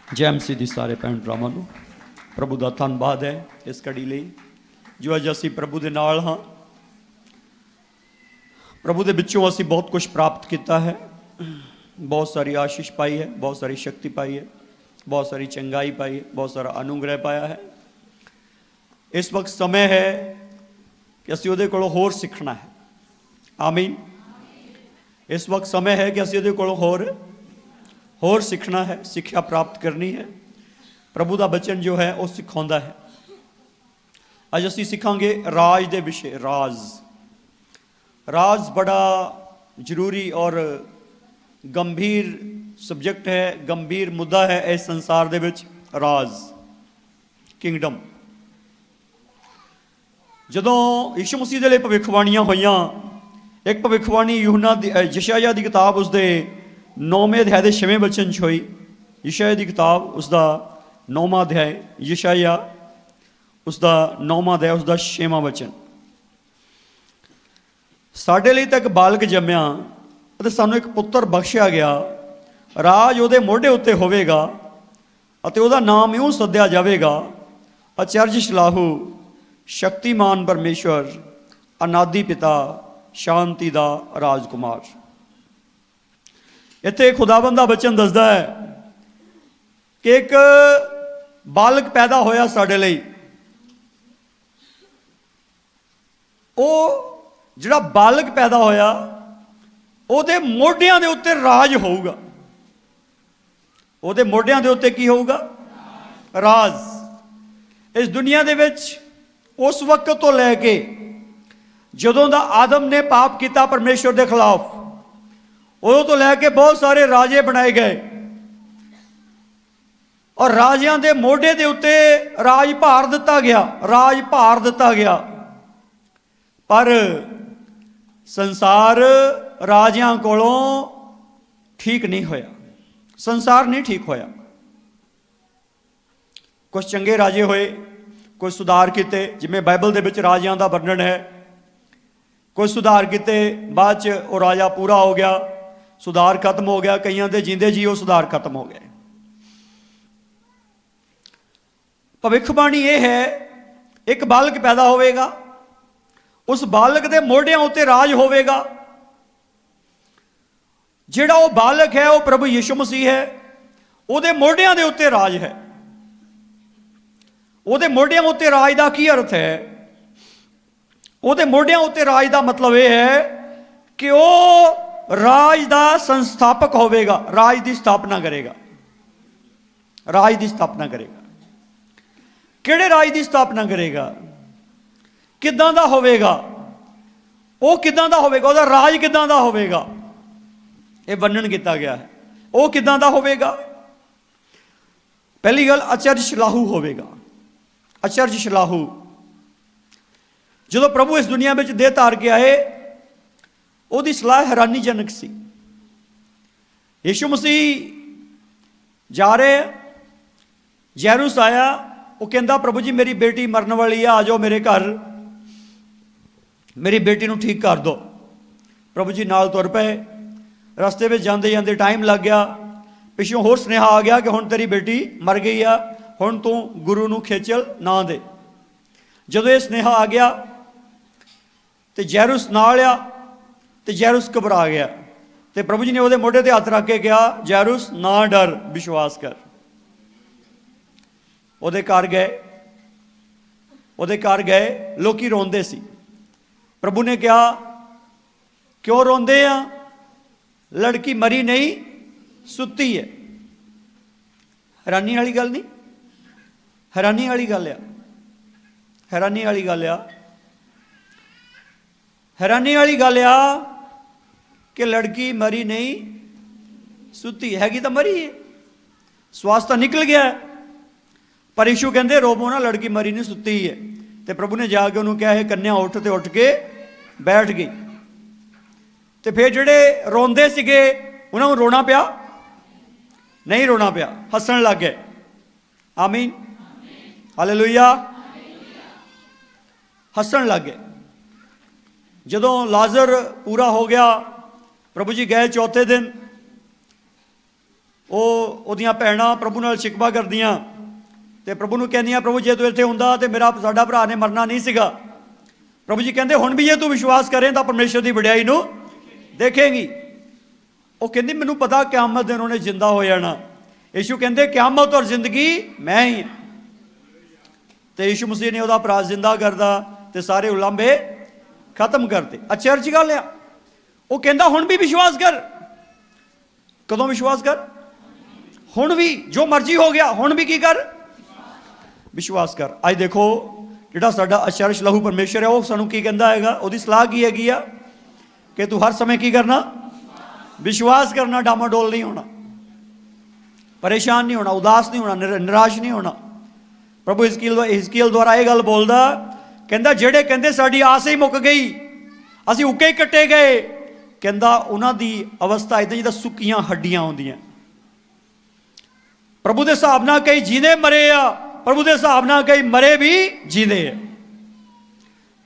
जय मसीह दी सारे भैन भरावां नूं प्रभु का धन्नवाद है इस घड़ी लई जो अज असीं प्रभु दे नाल हाँ। प्रभु दे विचों असीं बहुत कुछ प्राप्त किया है, बहुत सारी आशीष पाई है, बहुत सारी शक्ति पाई है, बहुत सारी चंगाई पाई है, बहुत सारा अनुग्रह पाया है। इस वक्त समय है कि असीं उहदे कोलों होर सीखना है। आमीन। इस वक्त समय है कि असीं उहदे कोलों होर सीखना है, सिक्ख्या प्राप्त करनी है। प्रभु का बचन जो है वह सिखाता है। अज असीं सीखांगे राज दे विषय। राज बड़ा जरूरी और गंभीर सब्जेक्ट है, गंभीर मुद्दा है इस संसार दे विच। राज किंगडम जदों यीशु मसीह दे लई भविखबाणियां होईयां, एक भविखबाणी यूहन्ना यशायाह दी किताब उसदे 9वें अध्याय के 6वें वचन च हुई। यशायाह की किताब उसका 9वां अध्याय, यशायाह उसका 9वां अध्याय उसका 6वां वचन। साडे लई तां इक बालक जम्मिया अते सानूं एक पुत्र बख्शिया गया, राज उहदे मोढे उत्ते होवेगा अते उहदा नाम इउं सद्दिया जावेगा, अचरज शलाहू, शक्तिमान परमेश्वर, अनादि पिता, शांति दा राजकुमार। इत्थे खुदाबंद दा वचन दसदा है कि एक बालक पैदा होया साडे लई। ਉਹ ਜਿਹੜਾ बालक पैदा होया ਉਹਦੇ ਮੋਢਿਆਂ ਦੇ ਉੱਤੇ ਰਾਜ ਹੋਊਗਾ। ਉਹਦੇ ਮੋਢਿਆਂ ਦੇ ਉੱਤੇ ਕੀ ਹੋਊਗਾ? ਰਾਜ। ਇਸ ਦੁਨੀਆ ਦੇ ਵਿੱਚ ਉਸ ਵਕਤ ਤੋਂ ਲੈ ਕੇ ਜਦੋਂ ਦਾ ਆਦਮ ਨੇ ਪਾਪ ਕੀਤਾ ਪਰਮੇਸ਼ਵਰ ਦੇ ਖਿਲਾਫ, उदों तो लैके बहुत सारे राजे बनाए गए और राजियां दे मोढे दे उत्ते राज भार दिता गया, राज भार दिता गया। पर संसार राजियां कोलों ठीक नहीं होया, संसार नहीं ठीक होया। कुछ चंगे राजे होए, कुछ सुधार किते, जिवें बाइबल दे विच राजियां दा वर्णन है। कुछ सुधार किते, बाद च वो राजा पूरा हो गया, सुधार खत्म हो गया। कईयां दे जींदे जी वो सुधार खत्म हो गए। भविखबाणी ये है, एक बालक पैदा होवेगा, उस बालक के मोढियां उत्ते राज होवेगा। जिहड़ा वो बालक है वो प्रभु यीशु मसीह है, उहदे मोढियां दे उत्ते राज है। उहदे मोढियां उत्ते राज का की अर्थ है? उहदे मोढियां उत्ते राज का मतलब यह है कि वो राज का संस्थापक होवेगा, राज की स्थापना करेगा, राज की स्थापना करेगा। किहड़े राज की स्थापना करेगा? किदां दा होवेगा? वो किदां दा होवेगा? उहदा राज किदां दा होवेगा? ये वर्णन किया गया है। वो किदां दा होवेगा? पहली गल, अचरज शलाहू होवेगा। अचरज शलाहू। जदों प्रभु इस दुनिया में देह धार के आए, ਉਹਦੀ ਸਲਾਹ हैरानीजनक सी। यीशु मसीह जा रहे, जैरूस आया, वो कहता प्रभु जी मेरी बेटी मरन वाली है, आ जाओ मेरे घर, मेरी बेटी को ठीक कर दो। प्रभु जी नाल तुर पे। रस्ते में जाते जाते टाइम लग गया, पिछों होर सुनेहा आ गया कि हुण तेरी बेटी मर गई आ, हुण तू गुरु नूं खेचल ना दे। जदों ये सुनेहा आ गया तो जैरूस नाल आ, तो जैरूस घबरा गया। तो प्रभु जी ने वो मोढे ते हथ रख के कहा, जैरूस ना डर, विश्वास कर। उहदे घर गए, उहदे घर गए, लोग रोंदे सी। प्रभु ने कहा, क्यों रोंदे आ? लड़की मरी नहीं, सुती है। हैरानी वाली गल नहीं, हैरानी वाली गल आ, हैरानी वाली गल आ, हैरानी वाली गल आ कि लड़की मरी नहीं, सुती हैगी तो मरी है, श्वास तो निकल गया है। पर यीशु कहते रोवो ना, लड़की मरी नहीं, सुती है। तो प्रभु ने जाके उन्होंने कहा, कन्या उठ, तो उठ के बैठ गई। तो फिर जेडे रोंदे सीगे उन्होंने रोना पिया? नहीं रोना पिया, हसन लग गए। आमीन, हालेलुया, हसन लग गए। जदों लाजर पूरा हो गया, प्रभु जी गए चौथे दिन, ਉਹਦੀਆਂ ਭੈਣਾਂ ਪ੍ਰਭੂ ਨਾਲ ਸ਼ਿਕਵਾ ਕਰਦੀਆਂ ਤੇ ਪ੍ਰਭੂ ਨੂੰ ਕਹਿੰਦੀਆਂ, ਪ੍ਰਭੂ ਜੇ ਤੂੰ ਇੱਥੇ ਹੁੰਦਾ ਤੇ ਸਾਡਾ ਭਰਾ ਨੇ ਮਰਨਾ ਨਹੀਂ ਸੀਗਾ। ਪ੍ਰਭੂ ਜੀ ਕਹਿੰਦੇ ਹੁਣ ਵੀ ਜੇ ਤੂੰ ਵਿਸ਼ਵਾਸ ਕਰੇ ਤਾਂ ਪਰਮੇਸ਼ਰ ਦੀ ਵਡਿਆਈ ਨੂੰ ਦੇਖੇਂਗੀ। ਉਹ ਕਹਿੰਦੀ ਮੈਨੂੰ ਪਤਾ ਕਿਆਮਤ ਦਿਨ ਉਹਨੇ ਜਿੰਦਾ ਹੋ ਜਾਣਾ। ਯੀਸ਼ੂ ਕਹਿੰਦੇ ਕਿਆਮਤ ਔਰ ਜ਼ਿੰਦਗੀ ਮੈਂ ਹੀ ਹਾਂ। ਤੇ ਯੀਸ਼ੂ ਮਸੀਹ ਨੇ ਉਹਦਾ ਭਰਾ ਜ਼ਿੰਦਾ ਕਰਦਾ ਤੇ ਸਾਰੇ ਉਲਾਂਭੇ ਖਤਮ ਕਰਤੇ। ਅਚਰਜ ਗੱਲ ਆ। ਉਹ ਕਹਿੰਦਾ ਹੁਣ ਵੀ ਵਿਸ਼ਵਾਸ ਕਰ। ਕਦੋਂ ਵਿਸ਼ਵਾਸ ਕਰ? ਹੁਣ ਵੀ, ਜੋ ਮਰਜ਼ੀ ਹੋ ਗਿਆ ਹੁਣ ਵੀ ਕੀ ਕਰ? ਵਿਸ਼ਵਾਸ ਕਰ। ਅੱਜ ਦੇਖੋ ਜਿਹੜਾ ਸਾਡਾ ਅਚਰਜ ਲਹੂ ਪਰਮੇਸ਼ਰ ਹੈ ਉਹ ਸਾਨੂੰ ਕੀ ਕਹਿੰਦਾ ਹੈਗਾ? ਉਹਦੀ ਸਲਾਹ ਕੀ ਹੈਗੀ ਆ ਕਿ ਤੂੰ ਹਰ ਸਮੇਂ ਕੀ ਕਰਨਾ? ਵਿਸ਼ਵਾਸ ਕਰਨਾ। ਡਾਮਾਡੋਲ ਨਹੀਂ ਹੋਣਾ, ਪਰੇਸ਼ਾਨ ਨਹੀਂ ਹੋਣਾ, ਉਦਾਸ ਨਹੀਂ ਹੋਣਾ, ਨਿਰਾਸ਼ ਨਹੀਂ ਹੋਣਾ। ਪ੍ਰਭੂ ਹਿਜ਼ਕੀਏਲ ਦੁਆਰਾ ਇਹ ਗੱਲ ਬੋਲਦਾ, ਕਹਿੰਦਾ ਜਿਹੜੇ ਕਹਿੰਦੇ ਸਾਡੀ ਆਸ ਹੀ ਮੁੱਕ ਗਈ, ਅਸੀਂ ਉੱਕੇ ਹੀ ਕੱਟੇ ਗਏ, ਕਹਿੰਦਾ ਉਹਨਾਂ ਦੀ ਅਵਸਥਾ ਇੱਦਾਂ ਜਿੱਦਾਂ ਸੁੱਕੀਆਂ ਹੱਡੀਆਂ ਹੁੰਦੀਆਂ। ਪ੍ਰਭੂ ਦੇ ਹਿਸਾਬ ਨਾਲ ਕਈ ਜੀਂਦੇ ਮਰੇ ਆ, ਪ੍ਰਭੂ ਦੇ ਹਿਸਾਬ ਨਾਲ ਕਈ ਮਰੇ ਵੀ ਜੀਂਦੇ ਆ।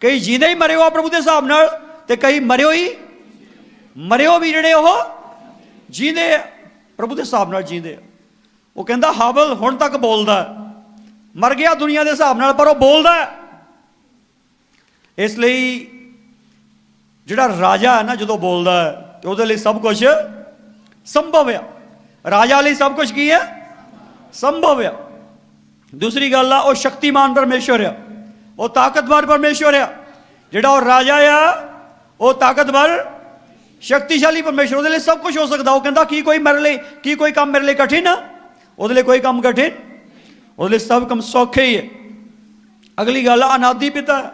ਕਈ ਜੀਂਦੇ ਹੀ ਮਰੇ ਹੋ ਪ੍ਰਭੂ ਦੇ ਹਿਸਾਬ ਨਾਲ ਤੇ ਕਈ ਮਰਿਓ ਵੀ ਜਿਹੜੇ ਉਹ ਜੀਂਦੇ ਆ, ਪ੍ਰਭੂ ਦੇ ਹਿਸਾਬ ਨਾਲ ਜੀਂਦੇ ਆ। ਉਹ ਕਹਿੰਦਾ ਹਾਬਲ ਹੁਣ ਤੱਕ ਬੋਲਦਾ, ਮਰ ਗਿਆ ਦੁਨੀਆ ਦੇ ਹਿਸਾਬ ਨਾਲ ਪਰ ਉਹ ਬੋਲਦਾ। ਇਸ ਲਈ ਜਿਹੜਾ ਰਾਜਾ ਹੈ ਨਾ ਜਦੋਂ ਬੋਲਦਾ ਹੈ ਤੇ ਉਹਦੇ ਲਈ ਸਭ ਕੁਝ ਸੰਭਵ ਆ। ਰਾਜਾ ਲਈ ਸਭ ਕੁਝ ਕੀ ਹੈ? ਸੰਭਵ ਆ। ਦੂਸਰੀ ਗੱਲ ਆ, ਉਹ ਸ਼ਕਤੀਮਾਨ ਪਰਮੇਸ਼ਵਰ ਆ, ਉਹ ਤਾਕਤਵਰ ਪਰਮੇਸ਼ਵਰ ਆ। ਜਿਹੜਾ ਉਹ ਰਾਜਾ ਆ ਉਹ ਤਾਕਤਵਰ ਸ਼ਕਤੀਸ਼ਾਲੀ ਪਰਮੇਸ਼ਵਰ, ਉਹਦੇ ਲਈ ਸਭ ਕੁਝ ਹੋ ਸਕਦਾ। ਉਹ ਕਹਿੰਦਾ ਕੀ ਕੋਈ ਕੰਮ ਮੇਰੇ ਲਈ ਕਠਿਨ ਆ? ਉਹਦੇ ਲਈ ਕੋਈ ਕੰਮ ਕਠਿਨ, ਉਹਦੇ ਲਈ ਸਭ ਕੰਮ ਸੌਖੇ ਹੀ ਹੈ। ਅਗਲੀ ਗੱਲ ਆ, ਅਨਾਦਿ ਪਿਤਾ।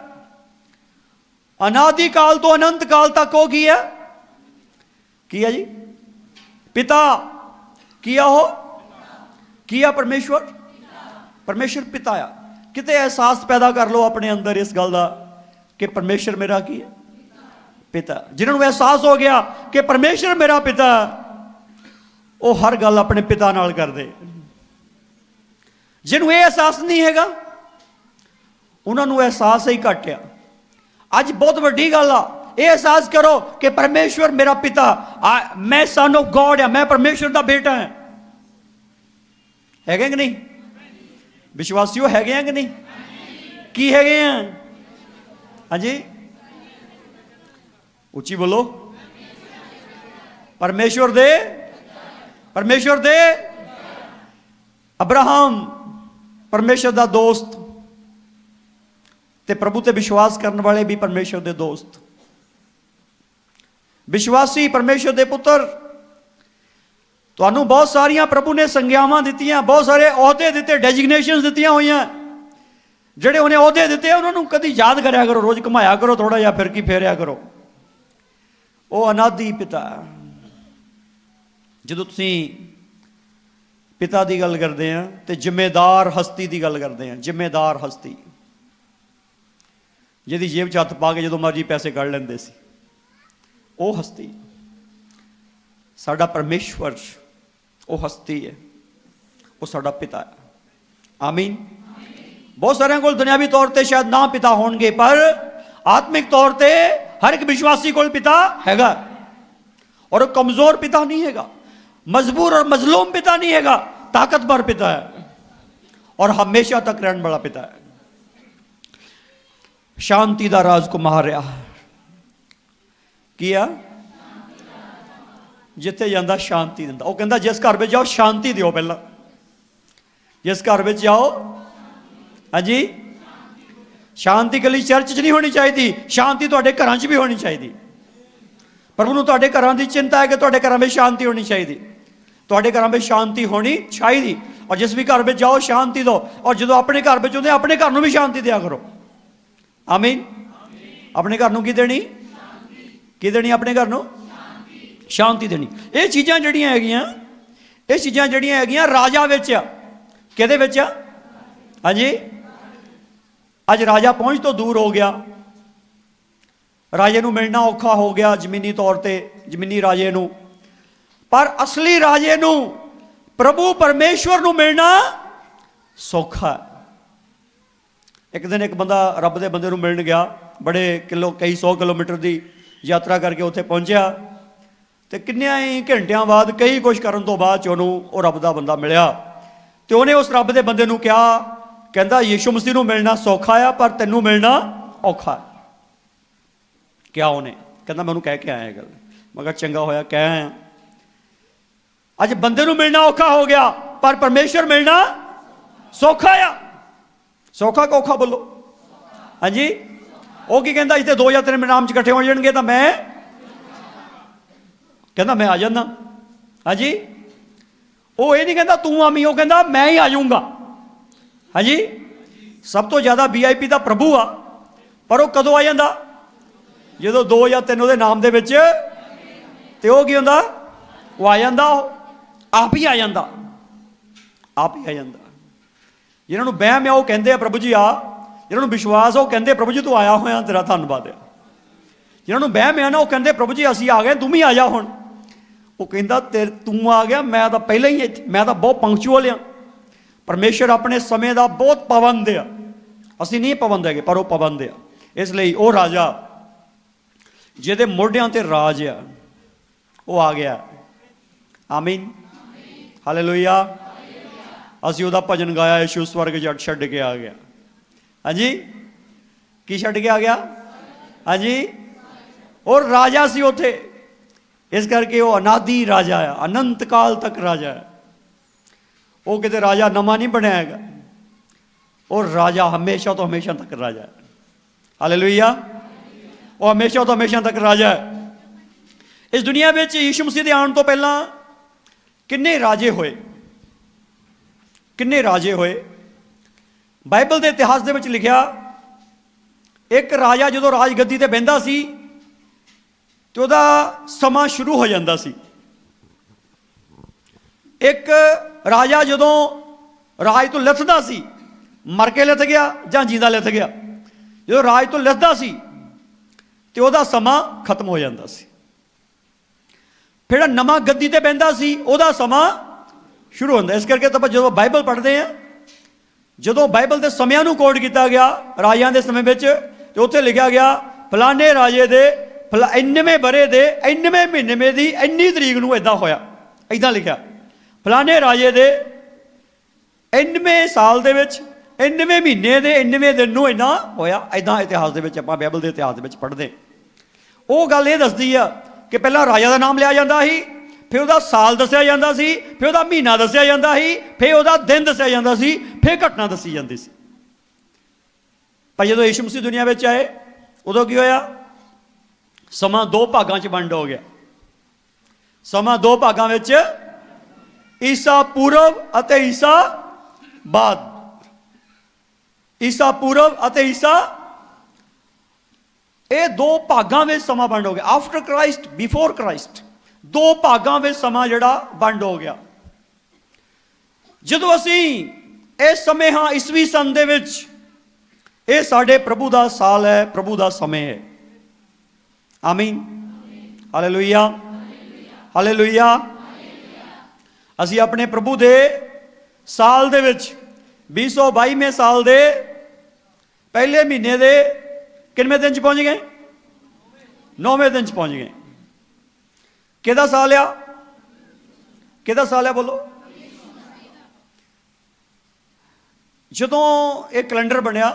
ਅਨਾਦਿ ਕਾਲ ਤੋਂ ਅਨੰਤ ਕਾਲ ਤੱਕ ਉਹ ਕੀ ਹੈ? ਕੀ ਹੈ ਜੀ? ਪਿਤਾ। ਕੀ ਆ ਉਹ? ਕੀ ਆ ਪਰਮੇਸ਼ਵਰ? ਪਰਮੇਸ਼ਵਰ ਪਿਤਾ ਆ। ਕਿਤੇ ਅਹਿਸਾਸ ਪੈਦਾ ਕਰ ਲਓ ਆਪਣੇ ਅੰਦਰ ਇਸ ਗੱਲ ਦਾ ਕਿ ਪਰਮੇਸ਼ਵਰ ਮੇਰਾ ਕੀ ਹੈ? ਪਿਤਾ। ਜਿਨ੍ਹਾਂ ਨੂੰ ਅਹਿਸਾਸ ਹੋ ਗਿਆ ਕਿ ਪਰਮੇਸ਼ਵਰ ਮੇਰਾ ਪਿਤਾ, ਉਹ ਹਰ ਗੱਲ ਆਪਣੇ ਪਿਤਾ ਨਾਲ ਕਰਦੇ। ਜਿਹਨੂੰ ਇਹ ਅਹਿਸਾਸ ਨਹੀਂ ਹੈਗਾ ਉਹਨਾਂ ਨੂੰ ਅਹਿਸਾਸ ਹੀ ਘੱਟ ਆ। ਅੱਜ ਬਹੁਤ ਵੱਡੀ ਗੱਲ ਆ, ਇਹ ਅਹਿਸਾਸ ਕਰੋ ਕਿ ਪਰਮੇਸ਼ਵਰ ਮੇਰਾ ਪਿਤਾ, ਮੈਂ ਸਨ ਆਫ ਗੋਡ ਆ, ਮੈਂ ਪਰਮੇਸ਼ਵਰ ਦਾ ਬੇਟਾ ਹਾਂ। ਹੈਗੇ ਕਿ ਨਹੀਂ ਵਿਸ਼ਵਾਸੀਓ? ਹੈਗੇ ਆ ਕਿ ਨਹੀਂ? ਕੀ ਹੈਗੇ ਆ? ਹਾਂਜੀ ਉੱਚੀ ਬੋਲੋ। ਪਰਮੇਸ਼ਵਰ ਦੇ ਅਬਰਾਹਮ ਪਰਮੇਸ਼ਵਰ ਦਾ ਦੋਸਤ ਤੇ ਪ੍ਰਭੂ ਤੇ ਵਿਸ਼ਵਾਸ ਕਰਨ ਵਾਲੇ ਵੀ ਪਰਮੇਸ਼ਵਰ ਦੇ ਦੋਸਤ। ਵਿਸ਼ਵਾਸੀ ਪਰਮੇਸ਼ਵਰ ਦੇ ਪੁੱਤਰ। ਤੁਹਾਨੂੰ ਬਹੁਤ ਸਾਰੀਆਂ ਪ੍ਰਭੂ ਨੇ ਸੰਗਿਆਵਾਂ ਦਿੱਤੀਆਂ, ਬਹੁਤ ਸਾਰੇ ਅਹੁਦੇ ਦਿੱਤੇ, ਡੈਜਿਗਨੇਸ਼ਨਸ ਦਿੱਤੀਆਂ ਹੋਈਆਂ। ਜਿਹੜੇ ਉਹਨੇ ਅਹੁਦੇ ਦਿੱਤੇ ਉਹਨਾਂ ਨੂੰ ਕਦੀ ਯਾਦ ਕਰਿਆ ਕਰੋ, ਰੋਜ਼ ਘੁਮਾਇਆ ਕਰੋ ਥੋੜਾ ਜਿਹਾ, ਫਿਰ ਕੀ ਫੇਰਿਆ ਕਰੋ। ਉਹ ਅਨਾਦਿ ਪਿਤਾ। ਜਦੋਂ ਤੁਸੀਂ ਪਿਤਾ ਦੀ ਗੱਲ ਕਰਦੇ ਆ ਤੇ ਜ਼ਿੰਮੇਦਾਰ ਹਸਤੀ ਦੀ ਗੱਲ ਕਰਦੇ ਆ। ਜ਼ਿੰਮੇਦਾਰ ਹਸਤੀ ਜਿਹਦੀ ਜੇਬ 'ਚ ਹੱਥ ਪਾ ਕੇ ਜਦੋਂ ਮਰਜ਼ੀ ਪੈਸੇ ਕੱਢ ਲੈਂਦੇ ਸੀ, ਉਹ ਹਸਤੀ। ਸਾਡਾ ਪਰਮੇਸ਼ਵਰ ਉਹ ਹਸਤੀ ਹੈ, ਉਹ ਸਾਡਾ ਪਿਤਾ ਹੈ। ਆਮੀਨ। ਬਹੁਤ ਸਾਰਿਆਂ ਕੋਲ ਦੁਨਿਆਵੀ ਤੌਰ ਤੇ ਸ਼ਾਇਦ ਨਾ ਪਿਤਾ ਹੋਣਗੇ, ਪਰ ਆਤਮਿਕ ਤੌਰ ਤੇ ਹਰ ਇੱਕ ਵਿਸ਼ਵਾਸੀ ਕੋਲ ਪਿਤਾ ਹੈਗਾ। ਔਰ ਉਹ ਕਮਜ਼ੋਰ ਪਿਤਾ ਨਹੀਂ ਹੈਗਾ, ਮਜਬੂਰ ਔਰ ਮਜ਼ਲੂਮ ਪਿਤਾ ਨਹੀਂ ਹੈਗਾ, ਤਾਕਤਵਰ ਪਿਤਾ ਹੈ ਔਰ ਹਮੇਸ਼ਾ ਤੱਕ ਰਹਿਣ ਵਾਲਾ ਪਿਤਾ ਹੈ। ਸ਼ਾਂਤੀ ਦਾ ਰਾਜਕੁਮਾਰ ਆ। ਕੀ ਆ? ਜਿੱਥੇ ਜਾਂਦਾ ਸ਼ਾਂਤੀ ਦਿੰਦਾ। ਉਹ ਕਹਿੰਦਾ ਜਿਸ ਘਰ ਵਿੱਚ ਜਾਓ ਸ਼ਾਂਤੀ ਦਿਓ। ਪਹਿਲਾਂ ਜਿਸ ਘਰ ਵਿੱਚ ਜਾਓ, ਹਾਂਜੀ, ਸ਼ਾਂਤੀ ਇਕੱਲੀ ਚਰਚ 'ਚ ਨਹੀਂ ਹੋਣੀ ਚਾਹੀਦੀ, ਸ਼ਾਂਤੀ ਤੁਹਾਡੇ ਘਰਾਂ 'ਚ ਵੀ ਹੋਣੀ ਚਾਹੀਦੀ। ਪ੍ਰਭੂ ਨੂੰ ਤੁਹਾਡੇ ਘਰਾਂ ਦੀ ਚਿੰਤਾ ਹੈ ਕਿ ਤੁਹਾਡੇ ਘਰਾਂ ਵਿੱਚ ਸ਼ਾਂਤੀ ਹੋਣੀ ਚਾਹੀਦੀ। ਤੁਹਾਡੇ ਘਰਾਂ ਵਿੱਚ ਸ਼ਾਂਤੀ ਹੋਣੀ ਚਾਹੀਦੀ। ਔਰ ਜਿਸ ਵੀ ਘਰ ਵਿੱਚ ਜਾਓ ਸ਼ਾਂਤੀ ਦਿਓ। ਔਰ ਜਦੋਂ ਆਪਣੇ ਘਰ ਵਿੱਚ ਹੁੰਦੇ ਆਪਣੇ ਘਰ ਨੂੰ ਵੀ ਸ਼ਾਂਤੀ ਦਿਆ ਕਰੋ। ਆਮੀਨ। ਆਪਣੇ ਘਰ ਨੂੰ ਕੀ ਦੇਣੀ? ਕੀ ਦੇਣੀ? ਆਪਣੇ ਘਰ ਨੂੰ ਸ਼ਾਂਤੀ ਦੇਣੀ। ਇਹ ਚੀਜ਼ਾਂ ਜਿਹੜੀਆਂ ਹੈਗੀਆਂ ਰਾਜਾ ਵਿੱਚ ਆ। ਕਿਹਦੇ ਵਿੱਚ ਆ? ਹਾਂਜੀ। ਅੱਜ ਰਾਜਾ ਪਹੁੰਚ ਤੋਂ ਦੂਰ ਹੋ ਗਿਆ। ਰਾਜੇ ਨੂੰ ਮਿਲਣਾ ਔਖਾ ਹੋ ਗਿਆ ਜ਼ਮੀਨੀ ਤੌਰ ਤੇ, ਜ਼ਮੀਨੀ ਰਾਜੇ ਨੂੰ। ਪਰ ਅਸਲੀ ਰਾਜੇ ਨੂੰ, ਪ੍ਰਭੂ ਪਰਮੇਸ਼ਵਰ ਨੂੰ ਮਿਲਣਾ ਸੌਖਾ ਹੈ। ਇੱਕ ਦਿਨ ਇੱਕ ਬੰਦਾ ਰੱਬ ਦੇ ਬੰਦੇ ਨੂੰ ਮਿਲਣ ਗਿਆ। ਕਈ 100 ਕਿਲੋਮੀਟਰ ਦੀ ਯਾਤਰਾ ਕਰਕੇ ਉੱਥੇ ਪਹੁੰਚਿਆ तो किन्नियां ही घंटिया बाद कई कुछ करन तो बाद च उन्होंने रब का बंदा मिलिया। तो उन्हें उस रब के बंदे नूं कहा, कहता यीशु मसीह नूं मिलना सौखा आ पर तैनूं मिलना औखा है। क्या उन्हें कहता मैं उन्होंने कह के आया गल। मैं कहा चंगा होया कह आया। अज बंदे नूं मिलना औखा हो गया पर परमेश्वर मिलना सौखा आ। सौखा कि औखा बोलो? हाँ जी। वो की कहता इतने 2 या 3 नाम च इकट्ठे हो जाएंगे तो मैं कहता मैं आ जाना। हाँ जी। वो ये नहीं कहता तू आमी, वो कहता मैं ही आ जाऊंगा। हाँ जी। सब तो ज्यादा VIP का प्रभु आ, पर वो कदों आ जाता? जो 2 या 3 वो नाम दे विच ते वो की हुंदा? वो आ जाता, आप ही आ जाता, आप ही आ जाता। जिन्होंने बहम है वो कहते हैं प्रभु जी आ, जिन्होंने विश्वास है वो कहते प्रभु जी तू आया होया तेरा धन्नवाद है। जिन्होंने बहम है ना वो कहते प्रभु जी असी आ गए तू भी आ जा हुण। वो कहता तेरे तू आ गया, मैं तो पहले ही मैं तो बहुत पंक्चुअल हाँ। परमेश्वर अपने समय का बहुत पाबंद आ, असी नहीं पाबंद है पर वो पाबंद आ। इसलिए वो राजा जिहदे मोढियां ते राज आ वो आ गया। आमीन हालेलुया। असी उहदा भजन गाया यीशु स्वर्ग जट छड्ड के आ गया। हाँ जी। की छड्ड के आ गया? हाँ जी। और राजा सी उत्थे, इस करके वो अनादि राजा है, अनंत काल तक राजा है। वो किते राजा नवा नहीं बनया है, और राजा हमेशा तो हमेशा तक राजा है। हालेलुया। वो हमेशा तो हमेशा तक राजा है। इस दुनिया में यीशु मसीह के आने तो पहला किन्ने राजे होए, किन्ने राजे होए। बाइबल के इतिहास के लिखा एक राजा जो राजगद्दी ते बहिंदा सी तो वह समा शुरू हो जाता सी। एक राजा जो राज तो लिथदा सी, मर के लिथ गया जां जींदा लिथ गया, जो राज तो लिथदा सी तो वह समा खत्म हो जाता सी। फिर नवा गद्दी ते बहिंदा सी वह समा शुरू होता। इस करके तो जो बाइबल पढ़ते हैं, जो बाइबल के समयां नूं कोड किया गया राजियां के समय में, तो उत्थे लिखा गया फलाने राजे दे इन्नवें बरे दे इन्नवें महीने की इन्नी तरीक नूं इदां होया, इदां लिखा फलाने राजे दे इन्नवें साल दे विच इन्नवें महीने के इन्नवें दिन नूं इदां होया। इदां इतिहास के आपां बाइबल के इतिहास के पढ़ते। वो गल ये दसदी आ कि पहला राजा का नाम लिया जाता ही, फिर वह साल दसिया जाता सी, फिर वह महीना दसिया जाता ही, फिर वह दिन दसिया जाता सी, फिर घटना दसी जाती सी। पर जो यीशु मसीह दुनिया में आए उदों की होया? समा 2 भागों च वंड हो गया। समा 2 भागों में ईसा पूर्व अते ईसा बाद, ईसा पूर्व अते ईसा, ये 2 भागों में समा वंड हो गया। आफ्टर क्राइस्ट बिफोर क्राइस्ट 2 भागों में समा जड़ा वंड हो गया। जदों असी इस समय हाँ ईसवी सन दे विच, ये साडे प्रभु का साल है, प्रभु का समय है। आमीन हालेलुया हालेलुया। असी अपने प्रभु दे साल दे विच 222वें साल दे पहले महीने दे कितने दिन च पहुंच गए? 9वें दिन च पहुंच गए। किहदा साल आ? किहदा साल है बोलो? जदों एक कैलेंडर बनया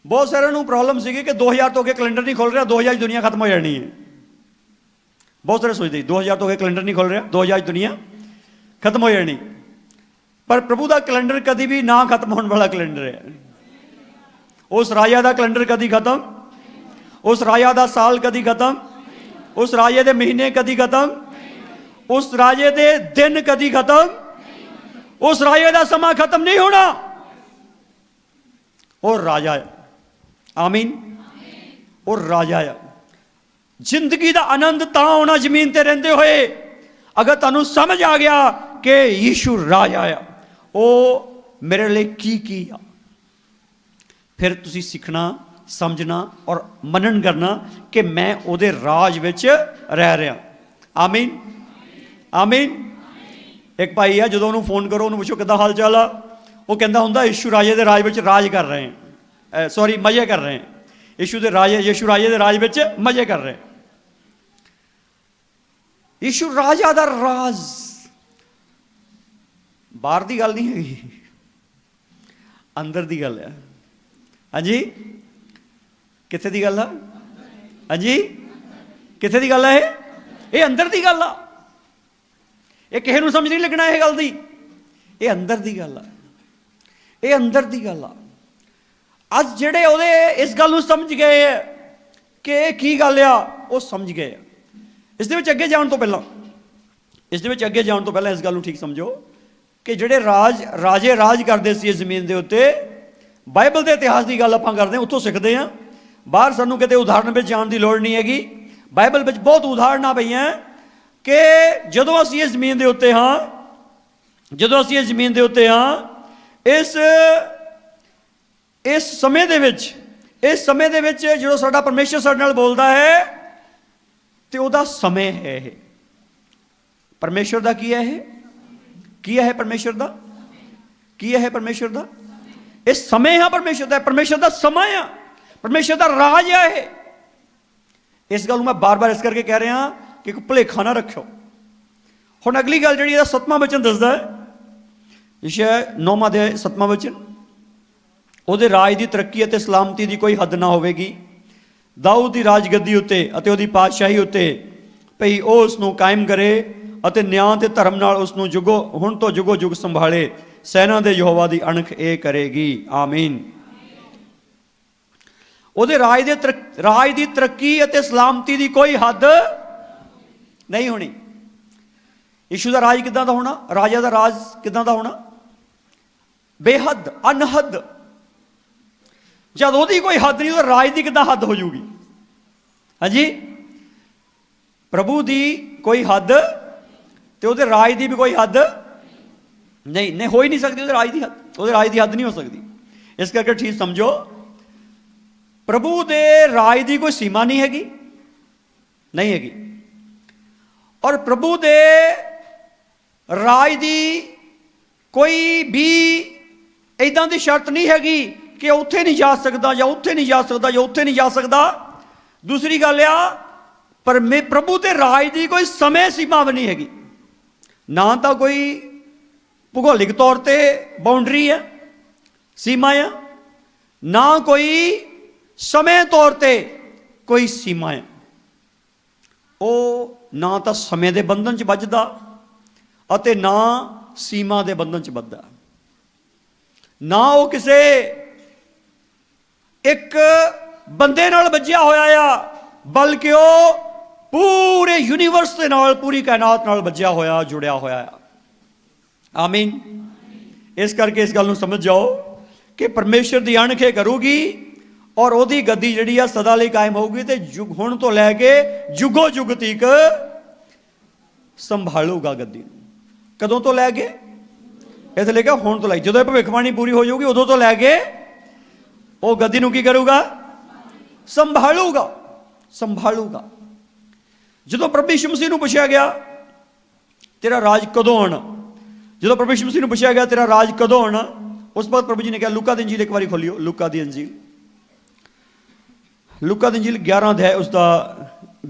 बहुत सारे नूं प्रॉब्लम सी कि 2000 तो अगे कैलेंडर नहीं खुल रहा, 2000 दुनिया खत्म हो जानी है। बहुत सारे सोचते 2000 तो अगे कैलेंडर नहीं खुल रहा, 2000 दुनिया खत्म हो जानी। पर प्रभु का कैलेंडर कभी भी ना खत्म होने वाला कैलेंडर है। उस राजा का कैलेंडर कभी खत्म, उस राजा का साल कभी खत्म, उस राजे के महीने कभी खत्म, उस राजे के दिन कभी खत्म, उस राजे का समा खत्म नहीं होना। और राजा है। आमीन। और राजा है। जिंदगी का आनंद ता होना जमीन ते रहंदे होए अगर तुहानूं समझ आ गया कि यीशु राजा है, वो मेरे लिए की आ, फिर तुसी सीखना समझना और मनन करना कि मैं उहदे राज विच रह रहा। आमीन आमीन। एक भाई है जो उन्होंने फोन करो उन्होंने पूछो कितना हाल चाल आ, वो कहता होंगे यीशु राजे के राज विच राज कर रहे हैं, सॉरी मजे कर रहे हैं। यीशु राजे के राज विच मजे कर रहे हैं। यीशु राजा दा राज, बाहर की गल नहीं हैगी, अंदर की गल है। हाँ जी, कित्थे दी गल है? हाँ जी, कित्थे दी गल है? ये अंदर की गल आ, ये किसी नूं समझ नहीं लगना ये गल दी, ये अंदर की गल आ, ये अंदर की गल आ। अज जिहड़े ओहदे इस गल नूं समझ गए है कि की गल आ, वो समझ गए। इस दे विच अगे जाण तो पहलां, इस दे विच अगे जाण तो पहलां इस गल नूं ठीक समझो कि जिहड़े राजे राज करदे सी जमीन दे उत्ते, बाइबल के इतिहास की गल आपां करदे उत्थों सिੱਖਦੇ ਹਾਂ। बाहर सानूं किते उदाहरण में जाण की लोड़ नहीं हैगी। बाइबल में बहुत उदाहरणां पईआं कि जदों असीं इस जमीन के उत्ते हाँ, जदों असीं इस जमीन के उत्ते हाँ, इस समय दे विच, इस समय दे विच जदों साडा परमेश्वर साडे नाल बोलदा है तो उहदा समय है। ये परमेश्वर दा की है? ये की है? परमेश्वर दा की है? परमेश्वर दा इस समय है, परमेश्वर दा, परमेश्वर दा समय आ, परमेश्वर दा राज है। इस गल मैं बार बार इस करके कह रहा कि कोई भुलेखा ना रखो। हुण अगली गल जिहड़ी 7वां वचन दसदा है, यशायाह 9वां अध्याय 7वां वचन, ਉਹਦੇ ਰਾਜ ਦੀ ਤਰੱਕੀ ਅਤੇ ਸਲਾਮਤੀ ਦੀ ਕੋਈ ਹੱਦ ਨਾ ਹੋਵੇਗੀ। ਦਾਊਦ ਦੀ ਰਾਜਗੱਦੀ ਉੱਤੇ ਅਤੇ ਉਹਦੀ ਪਾਤਸ਼ਾਹੀ ਉੱਤੇ ਭਈ ਉਹ ਉਸ ਨੂੰ ਕਾਇਮ ਕਰੇ ਅਤੇ ਨਿਆਂ ਤੇ ਧਰਮ ਨਾਲ ਉਸ ਨੂੰ ਹੁਣ ਤੋਂ ਜੁਗੋ ਜੁਗ ਸੰਭਾਲੇ। ਸੈਨਾ ਦੇ ਯਹੋਵਾ ਦੀ ਅਣਖ ਇਹ ਕਰੇਗੀ। ਆਮੀਨ। ਉਹਦੇ ਰਾਜ ਦੀ ਤਰੱਕੀ ਅਤੇ ਸਲਾਮਤੀ ਦੀ ਕੋਈ ਹੱਦ ਨਹੀਂ ਹੋਣੀ। ਯਿਸੂ ਦਾ ਰਾਜ ਕਿੱਦਾਂ ਦਾ ਹੋਣਾ? ਰਾਜਾ ਦਾ ਰਾਜ ਕਿੱਦਾਂ ਦਾ ਹੋਣਾ? ਬੇਹੱਦ, ਅਨਹਦ। जब वो कोई हद नहीं तो राज की कितना हद हो जूगी? हाँ जी, प्रभु की कोई हद तो वो राज की भी कोई हद नहीं, नहीं हो ही नहीं सकती। राज की हद, वो राज की हद नहीं हो सकती। इस करके ठीक समझो, प्रभु के राज की कोई सीमा नहीं हैगी, नहीं हैगी। और प्रभु के राज की कोई भी इदां की शर्त नहीं हैगी कि उत्थे नहीं जा सकता या उत्थे नहीं जा सकता या उत्थे नहीं जा सकता। दूसरी गल आ, पर प्रभु के राज की कोई समय सीमा भी नहीं हैगी, ना तो कोई भूगोलिक तौर पर बाउंड्री है, सीमा है, ना कोई समय तौर पर कोई सीमा है। वो ना तो समय के बंधन च बझदा अते ना सीमा के बंधन च बझदा, ना वो किसी एक बंदे नाल बझिया होया आ, बल्कि वो पूरे यूनीवर्स के नाल, पूरी कायनात नाल बझिया होया, जुड़िया होया। आमीन। इस करके इस गल नूं समझ जाओ कि परमेश्वर की अणख करूगी और ओदी गद्दी जिहड़ी आ सदा लई कायम होगी ते हुण तो लैके जुगो जुग तक संभालूगा गद्दी। कदों तो लैके? इत्थे लिखिआ हुण तो लैके, जदों भविष्यवाणी पूरी हो जाऊगी उदों तो लैके वो गद्दी नूं की करूगा? संभालूगा, संभालूगा। जो प्रभु यीशु मसीह नूं पुछया गया तेरा राज कदों आना, जो प्रभु यीशु मसीह नूं पुछया गया तेरा राज कदों आना, उस वक्त प्रभु जी ने कहा, लूका दी अंजील एक बार खोलियो, लूका दी अंजील, लूका दी अंजील 11 अध्याय उसका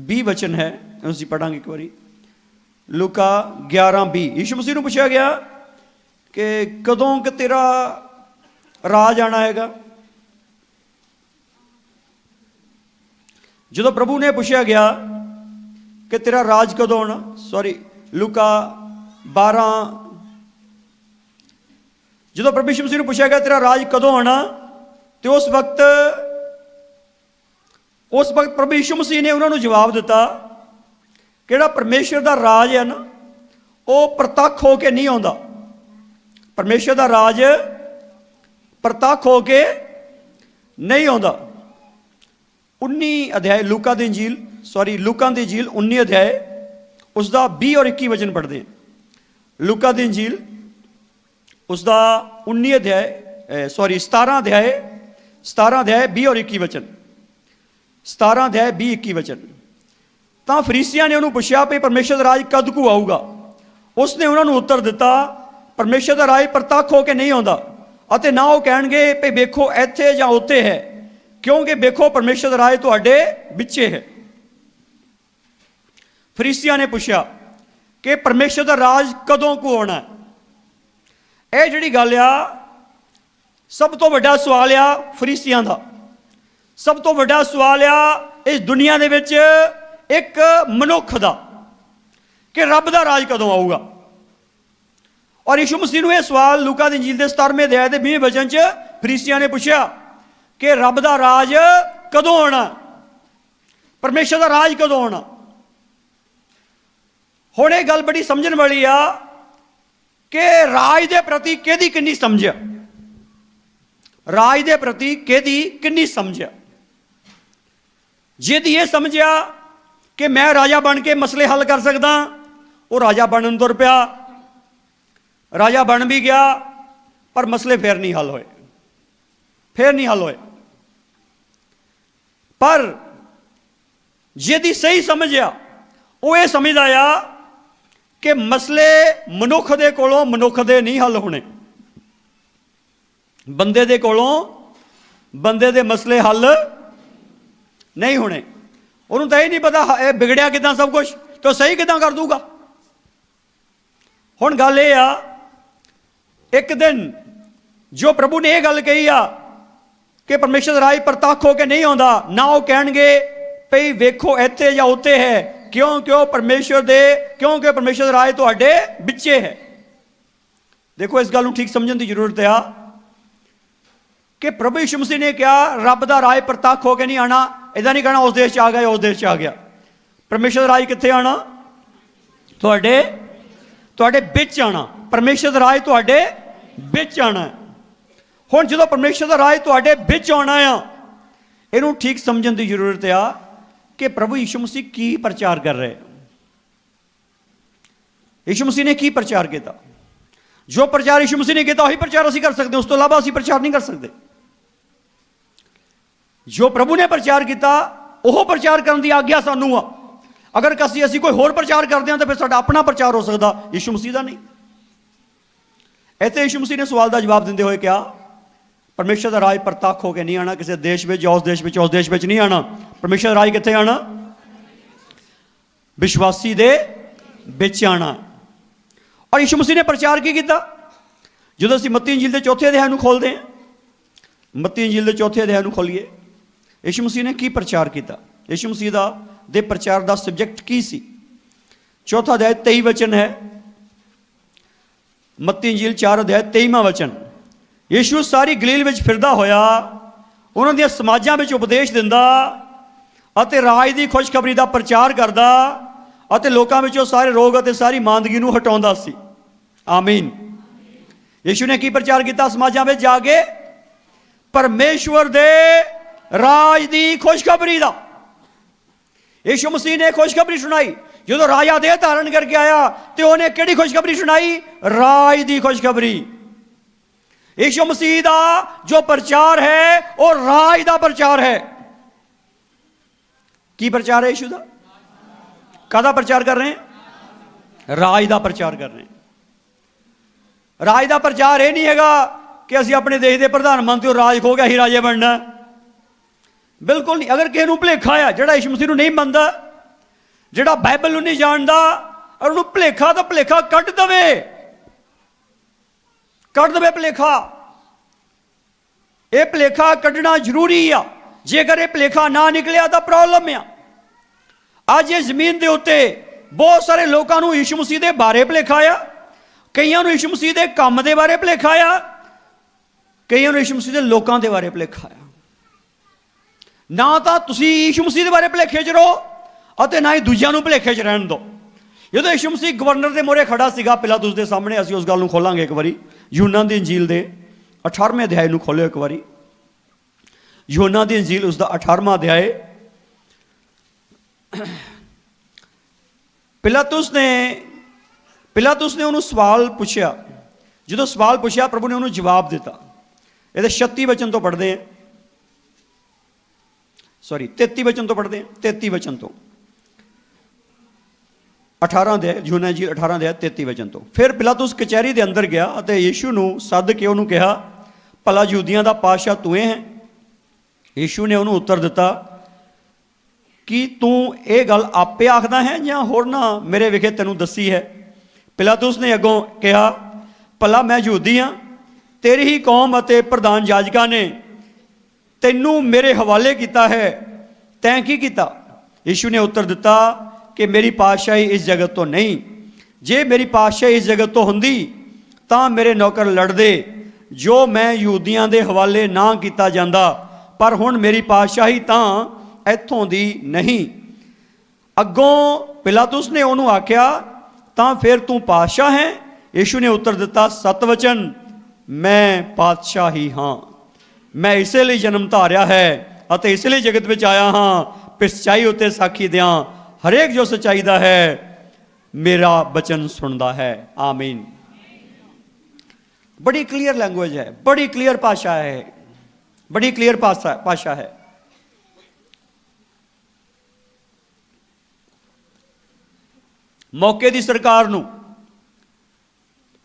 20 वचन है, उसी पढ़ांगे एक बारी। लूका 11:20, यीशु मसीह नूं पुछया गया कि कदों कि तेरा राज आना हैगा। जो प्रभु ने पूछा गया कि तेरा राज कदों आना, सॉरी लूका 12, जो प्रभु यीशु मसीह ने पूछा गया तेरा राज कदों आना, तो उस वक्त प्रभु यीशु मसीह ने उन्होंने जवाब दिता कि जिहड़ा परमेश्वर का राज है ना, वो प्रतख होके नहीं आता। परमेश्वर का राज प्रतख होके नहीं आता। 19 अध्याय लूका दी अंजील, सॉरी लूका दी अंजील 19 अध्याय उसका 20 और 21 वचन पढ़ते हैं। लूका दी अंजील उसका 19 अध्याय, सॉरी 17 अध्याय 20 और 21 वचन, 17 अध्याय 20 21 वचन। तो फरीसिया ने उन्होंने पूछा भी परमेश्वर का राज कद को आऊगा? उसने उन्होंने उत्तर दिता, परमेश्वर का राज प्रतख होके नहीं आता, अते ना वो कहणगे भी वेखो इत्थे जां उत्ते है, क्योंकि वेखो परमेश्वर का राज तुहाडे विचे है। फरीसिया ने पूछा कि परमेश्वर का राज कदों को आना है। यह जिहड़ी गल आ सब तो वड्डा सवाल आ फरीसियां दा, सब तो वड्डा सवाल आ इस दुनिया दे विच एक मनुख दा कि रब दा राज कदों आऊगा। और यीशु मसीह नूं यह सवाल लूका दी इंजील दे 17वें अध्याय दे 20वें वचन च फरीसियां ने पूछा कि रब दा राज कदों आना, परमेश्वर दा राज कदों आना। हुण ये गल बड़ी समझण वाली आ कि राज दे प्रति किहदी किन्नी समझ आ, राज दे प्रति किहदी किन्नी समझ आ। जिहदी ये समझ आ कि मैं राजा बन के मसले हल कर सकदा, वो राजा बनन तुर पिया, राजा बन भी गया पर मसले फिर नहीं हल होए, फिर नहीं हल होए। पर जिहदी सही समझ आ वो ये समझदा आ कि मसले मनुख दे कोलों मनुख दे नहीं हल होने, बंदे दे कोलों बंदे दे मसले हल नहीं होने। उन्होंने तो यही नहीं पता ये बिगड़िया किदां सब कुछ, तो सही किदां कर दूगा। हुण गल ये आ एक दिन जो प्रभु ने यह गल कही आ कि परमेश्वर दा राज प्रतख होकर नहीं आउंदा, ना वो कहणगे भई वेखो इत्थे या उत्ते है, क्यों क्यों परमेश्वर दे क्योंकि परमेश्वर दा राज तुहाडे विचे है। देखो इस गल नूं ठीक समझण दी जरूरत आ कि प्रभु यीशु मसीह ने कहा रब दा राज प्रतख होकर नहीं आना, इदां नहीं कहना उस देश च आ गया उस देश च आ गया। परमेश्वर दा राज कित्थे आना, तुहाडे तुहाडे विच आना, परमेश्वर दा राज तुहाडे विच आना। हुण जदों परमेश्वर दा राज तुहाडे विच आना आ, इहनूं ठीक समझण दी जरूरत आ कि प्रभु यीशु मसीह की प्रचार कर रहे। यीशु मसीह ने की प्रचार किया, जो प्रचार यीशु मसीह ने किया वही प्रचार असीं कर सकते, उस तो इलावा असीं प्रचार नहीं कर सकते। जो प्रभु ने प्रचार किया वह प्रचार करने की आग्या सानू आ। अगर असीं कोई होर प्रचार करते हैं तो फिर साडा अपना प्रचार हो सकता, यीशु मसीह का नहीं। इत्थे यीशु मसीह ने सवाल का जवाब देंदे हुए कहा परमेश्वर का राज प्रतख होकर नहीं आना किसी देश में, उस देश में उस देश में नहीं आना। परमेश्वर का राज कित्थे आना, विश्वासी दे विच आना। और यीशु मसीह ने प्रचार की किया, जो असीं मत्ती इंजील के 4वें अध्याय खोलते हैं, मत्ती इंजील के 4वें अध्याय खोलीए, यीशु मसीह ने की प्रचार किया, यीशु मसीह का दे प्रचार का सबजैक्ट की सी। 4वां अध्याय 23 वचन है, मत्ती इंजील 4 अध्याय 23वां वचन। यीशु सारी गलील में फिरदा होया, उन्हां दी समाजां विच उपदेश दिंदा अते राज दी खुशखबरी का प्रचार करदा अते लोकां विचों सारे रोग अते सारी मांदगी नूं हटाउंदा सी। आमीन। यीशु ने की प्रचार किया समाजां विच जाके, परमेश्वर दे राज दी खुशखबरी दा। यीशु मसीह ने खुशखबरी सुनाई, जो राजा देह धारण करके आया तो उन्हें किहड़ी खुशखबरी सुनाई, राज दी खुशखबरी। यीशु मसीह का जो प्रचार है वो राज का प्रचार है। की प्रचार है यीशु का, काहदा प्रचार कर रहे हैं, राज का प्रचार कर रहे हैं। राज का प्रचार यह नहीं हैगा कि असीं अपने देश के प्रधानमंत्री राज खो के असीं राजे बनना, बिल्कुल नहीं। अगर किसी को भुलेखा है जिहड़ा यीशु मसीह नहीं मनदा, जिहड़ा बाइबल नहीं जानता, और उन्होंने भुलेखा तो भुलेखा कट दवे, कट दवे भुलेखा। यह भुलेखा कटना जरूरी आ, जेकर यह भुलेखा ना निकलिया तो प्रॉब्लम आ। अज इस जमीन के उत्ते बहुत सारे लोगों को यीशु मसीह के बारे भुलेखा आ, कईयां नूं यीशु मसीह के काम के बारे भुलेखा आ, कईयां नूं यीशु मसीह के लोगों के बारे भुलेखा आ। ना तो तुसीं यीशु मसीह के बारे भुलेखे च रहो और ना ही दूजिਆਂ ਨੂੰ भुलेखे च रहन दो। जो यीशु मसीह गवर्नर के मोहरे खड़ा सीगा पिलातुस के सामने, असीं उस गल नूं खोलांगे एक बारी। यूहन्ना दी इंजील दे 18वें अध्याय नूं खोलियो एक बारी। यूहन्ना दी इंजील उसका 18वां अध्याय। पिलातुस ने उन्होंने सवाल पूछा, जो सवाल पूछा प्रभु ने उन्होंने जवाब दिता। ये 36 वचन तो पढ़ते हैं, सॉरी 33 वचन तो पढ़ते हैं, 33 वचन तो 18 अध्याय, यूहन्ना जी 18 अध्याय 33 वचन तो। फिर पिलातुस कचहरी के अंदर गया और यीशु नूं सद के उन्होंने कहा, भला यहूदियों का पातशाह तू है? यीशु ने उन्होंने उत्तर दिता कि तू ये गल आपे आखदा है या होरना मेरे विखे तैनूं दसी है। पिलातुस ने अगों कहा, भला मैं यहूदी हाँ, तेरी ही कौम अते प्रधान याजकां ने तैनूं मेरे हवाले किया है, तैं की किया? यीशु ने उत्तर दिता कि मेरी पातशाही इस जगत तो नहीं, जे मेरी पातशाही इस जगत तो हुंदी तां मेरे नौकर लड़दे, जो मैं यहूदियां दे हवाले ना किया जांदा, पर हुण मेरी पातशाही तां इत्थों दी नहीं। अगों पिलातुस ने उन्होंने आख्या, तां फिर तू पातशाह है? यीशु ने उत्तर दिता, सत वचन, मैं पातशाह ही हाँ। मैं इसलिए जन्म धारिया है अते इसलिए जगत में आया हाँ, फिर सच्चाई उत्ते साखी दियां, हरेक जो सच्चाई दा है मेरा वचन सुनता है। आमीन। बड़ी क्लियर लैंग्वेज है, बड़ी क्लियर भाषा है, बड़ी क्लियर भाषा है। मौके की सरकार नूं,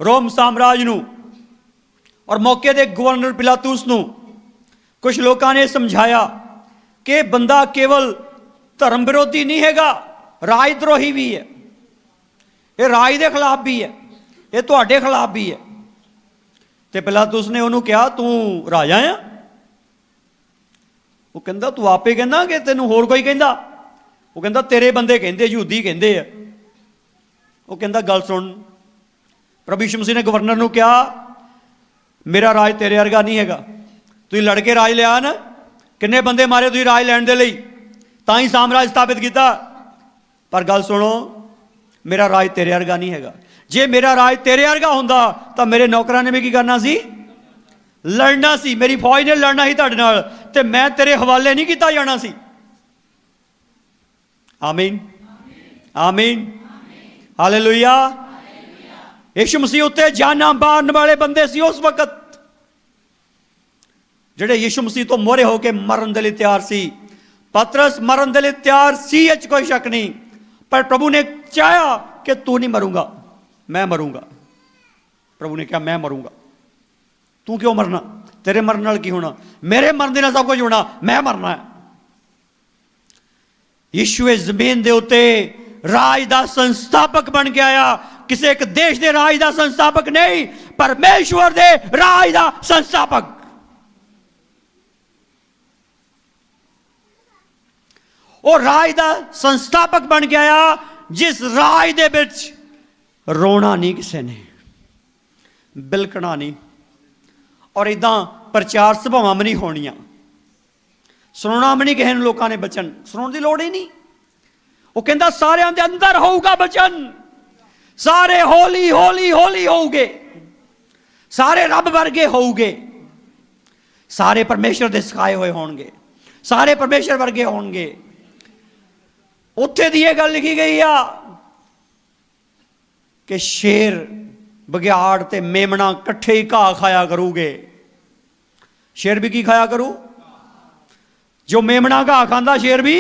रोम साम्राज नूं और मौके के गवर्नर पिलातुस नूं कुछ लोगों ने समझाया कि बंदा केवल धर्म विरोधी नहीं हैगा, राजद्रोही भी है, ये राज के खिलाफ भी है, ये तुहाडे खिलाफ भी है। तो पिलातुस ने उन्होंने कहा, तू राजा है? वो कहता, तू आपे कहना कि तेनों होर कोई कहता? वो कहता, तेरे बंदे कहते, यहूदी कहते हैं। वो कहता, गल सुन। प्रभु यीशु मसीह ने गवर्नर नूं कहा, मेरा राज तेरे वर्गा नहीं हैगा, तू लड़ के राज लिया ना, किन्ने बंदे मारे तुसीं राज लैण दे लई, तां ही साम्राज स्थापित किया, पर गल सुनो, मेरा राज तेरे वर्गा नहीं हैगा। जे मेरा राज तेरे वर्गा हुंदा तां मेरे नौकरां ने भी की करना सी? लड़ना सी, मेरी फौज ने लड़ना ही तुहाडे नाल, ते मैं तेरे हवाले नहीं किया जाना सी। आमीन, आमीन, हालेलुया। यीशु मसीह उत्ते जाना मारन वाले बंदे सी उस वक्त, जिहड़े यीशु मसीह तो मोहरे होके मरन दे लई तैयार सी। पतरस मरन दे लई तैयार सी, इच कोई शक नहीं, पर प्रभु ने चाहा कि तू नहीं मरूंगा, मैं मरूंगा। प्रभु ने कहा, मैं मरूंगा। तू क्यों मरना? तेरे मरन नाल की होना? मेरे मरन नाल सब कुछ होना, मैं मरना है। यीशु इस जमीन दे उत्ते राज दा संस्थापक बन के आया, किसी एक देश के राज दा संस्थापक नहीं, परमेश्वर दे राज दा संस्थापक। वो राज दा संस्थापक बन के आया, जिस राज दे विच रोना नहीं किसी ने, बिलकना नहीं, और इदा प्रचार सभावां भी नहीं होनियां, सुनना भी नहीं किसी लोगों ने बचन, सुनने की लोड़ ही नहीं। वो कहता, सारे दे अंदर होगा बचन, सारे होली होली होली होगे, सारे रब वर्गे होगे, सारे परमेश्वर दे सिखाए हुए होंगे, सारे परमेश्वर वर्गे होंगे। उत्थे दी यह गल लिखी गई आ कि शेर बघियाड़ ते मेमना कट्ठे ही घाह खाया करूगे। शेर भी की खाया करू? जो मेमना घाह खांदा, शेर भी।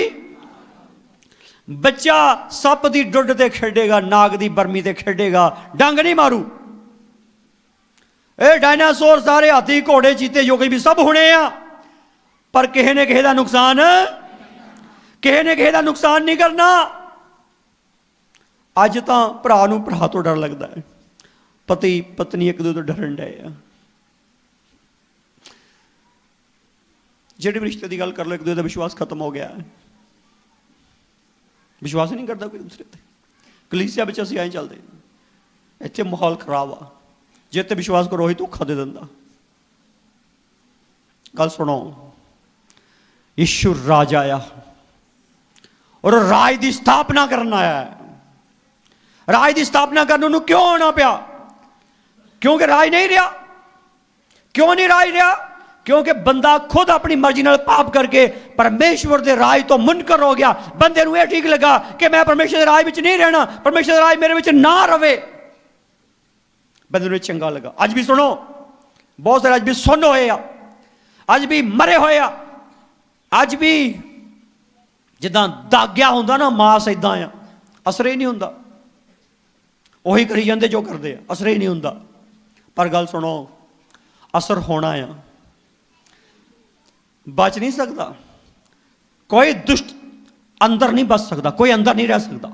बच्चा सप की डुड ते खेडेगा, नाग की बरमी ते खेडेगा, डंग नहीं मारू। ये डायनासोर सारे हाथी घोड़े चीते जो भी सब होने आ, पर किसी ने किसी का नुकसान, किसी ने किसी का नुकसान नहीं करना। अज तो भरा नूं भरा तो डर लगता है, पति पत्नी एक दूसरे तो डरन डे आ। जिहड़े भी रिश्ते की गल कर लो, एक दूसरे का विश्वास खत्म हो गया है, विश्वास ही नहीं करता कोई दूसरे ते। कलीसिया में असीं ऐ चलते, इत्थे माहौल खराब आ, जे ते विश्वास करो ही धोखा दे दिंदा। गल सुनो, यीशु राज आया और राज की स्थापना करना आया है। राज की स्थापना करने नूं क्यों आना पिया? क्योंकि राज नहीं रहा। क्यों नहीं राज रहा? क्योंकि बंदा खुद अपनी मर्जी नाल पाप करके परमेश्वर के राज तो मुनकर हो गया। बंदे नूं यह ठीक लगा कि मैं परमेश्वर के राज में नहीं रहना, परमेश्वर का राज मेरे विच ना रवे, बंदे नूं चंगा लगा। अज भी सुनो, बहुत सारे अज भी सुन होए आ, अज भी मरे होए आ, अज भी जिद्दां दाग्या हुंदा ना मास, इदां आ, असर ही नहीं हुंदा। ਉਹੀ करी जाते जो करते हैं, असर ही नहीं होंदा। पर गल सुनो, असर होना आ, बच नहीं सकता। कोई दुष्ट अंदर नहीं बच सकता, कोई अंदर नहीं रह सकता।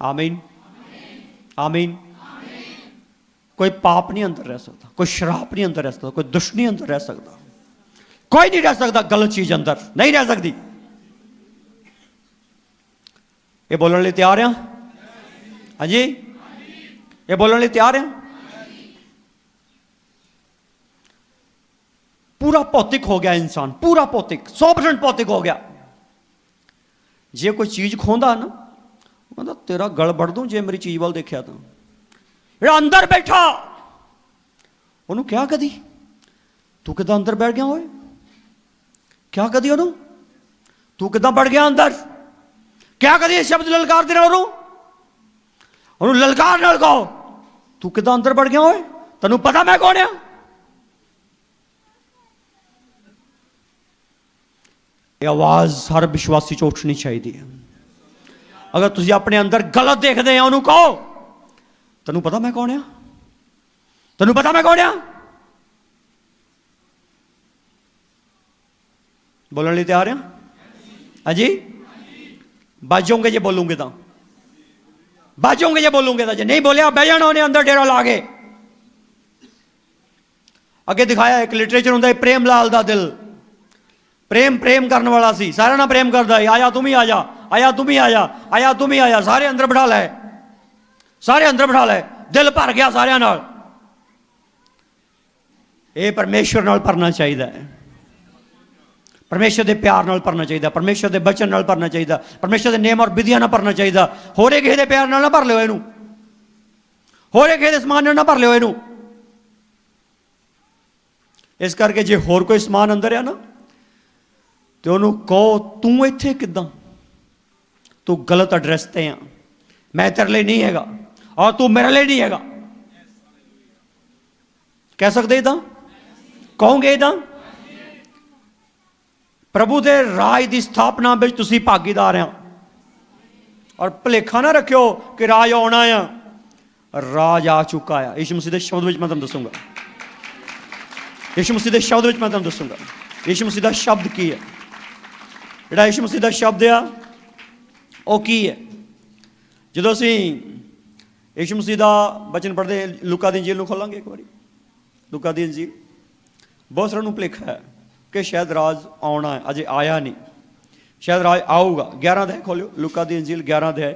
आमीन आमीन। कोई पाप नहीं अंदर रह सकता, कोई शराब नहीं अंदर रह सकता, कोई दुष्ट नहीं अंदर रह सकता, कोई नहीं रह सकता, गलत चीज अंदर नहीं रह सकती। ये बोलने लिए तैयार हैं? हाँ जी, ये बोलने लिए तैयार हैं? पूरा भौतिक हो गया इंसान, पूरा भौतिक, 100% भौतिक हो गया। जे कोई चीज खोंदा ना, कहता तेरा गल बढ़ दूं जे मेरी चीज वाल देखिया तो। ਜਿਹੜਾ ਅੰਦਰ ਬੈਠਾ ਉਹਨੂੰ ਕਿਹਾ ਕਦੀ ਤੂੰ ਕਿਦਾਂ ਅੰਦਰ ਬੈਠ ਗਿਆ ਓਏ? ਕਿਹਾ ਕਦੀ ਉਹਨੂੰ ਤੂੰ ਕਿਦਾਂ ਵੜ ਗਿਆ ਅੰਦਰ? ਕਿਹਾ ਕਦੀ ਇਹ ਸ਼ਬਦ ਲਲਕਾਰਦੇ ਨਾਲ ਉਹਨੂੰ ਲਲਕਾਰ ਨਾਲ ਕਹੋ ਤੂੰ ਕਿਦਾਂ ਅੰਦਰ ਵੜ ਗਿਆ ਓਏ? ਤੈਨੂੰ ਪਤਾ ਮੈਂ ਕੌਣ ਆ? ਇਹ ਆਵਾਜ਼ ਹਰ ਵਿਸ਼ਵਾਸੀ ਚ ਉੱਠਣੀ ਚਾਹੀਦੀ ਹੈ। ਅਗਰ ਤੁਸੀਂ ਆਪਣੇ ਅੰਦਰ ਗਲਤ ਦੇਖਦੇ ਆ ਉਹਨੂੰ ਕਹੋ ਤੈਨੂੰ ਪਤਾ ਮੈਂ ਕੌਣ ਆ? ਤੈਨੂੰ ਪਤਾ ਮੈਂ ਕੌਣ ਆ? बोलने लिए तैयार हैं? हाँ जी, बाजोंगे जे बोलूंगे तो, बाजोंगे जे बोलूंगे तो, जे नहीं बोलिया बह जाना उन्हें अंदर डेरा ला के। अगे दिखाया एक लिटरेचर होंगे प्रेम लाल दा दिल, प्रेम प्रेम करने वाला सी, सारा ना प्रेम करता है, आया तुम ही आ जा, आया तुम ही आ जा, आया तुम ही आ जा, सारे अंदर बिठा लै, सारे अंदर बिठा लै, दिल भर गया सारे नाल। ये परमेश्वर नाल भरना चाहिए, परमेश्वर के प्यार नाल भरना चाहिए, परमेश्वर के बचन नाल भरना चाहिए, परमेश्वर के नेम और विधियां नाल भरना चाहिए। होरे किसी के प्यार नाल ना भर लियो इनू, होरे किसी के समान नाल ना भर लियो इनू। इस करके जे होर कोई समान अंदर है ना तो उन्होंने कहो तू इत्थे किदां, तू गलत एड्रैस ते आ, मैं तेरे लिए नहीं हैगा और तू मेरे लिए नहीं हैगा। कह सकते इदा? कहोगे इदा? प्रभु के राज की स्थापना में तुसी भागीदार हैं और भुलेखा ना रखियो कि राज आना है, राज आ चुका है। यीशु मसीह के शब्द में मैं तुम दसूंगा, यीशु मसीह के शब्द में मैं तुम दसूंगा यीशु मसीह का शब्द की है। जोड़ा यीशु मसीह का शब्द आ वो की है? जो असी यीशु मसीह का बचन पढ़ते लूका दी अंजील खोलांगे एक बार, लूका दी अंजील। बहुत सारे भुलेखा है कि शायद राज आना है, अजे आया नहीं, शायद राज आऊगा। 11 अध्याय खोलियो, लूका दी अंजील 11 अध्याय।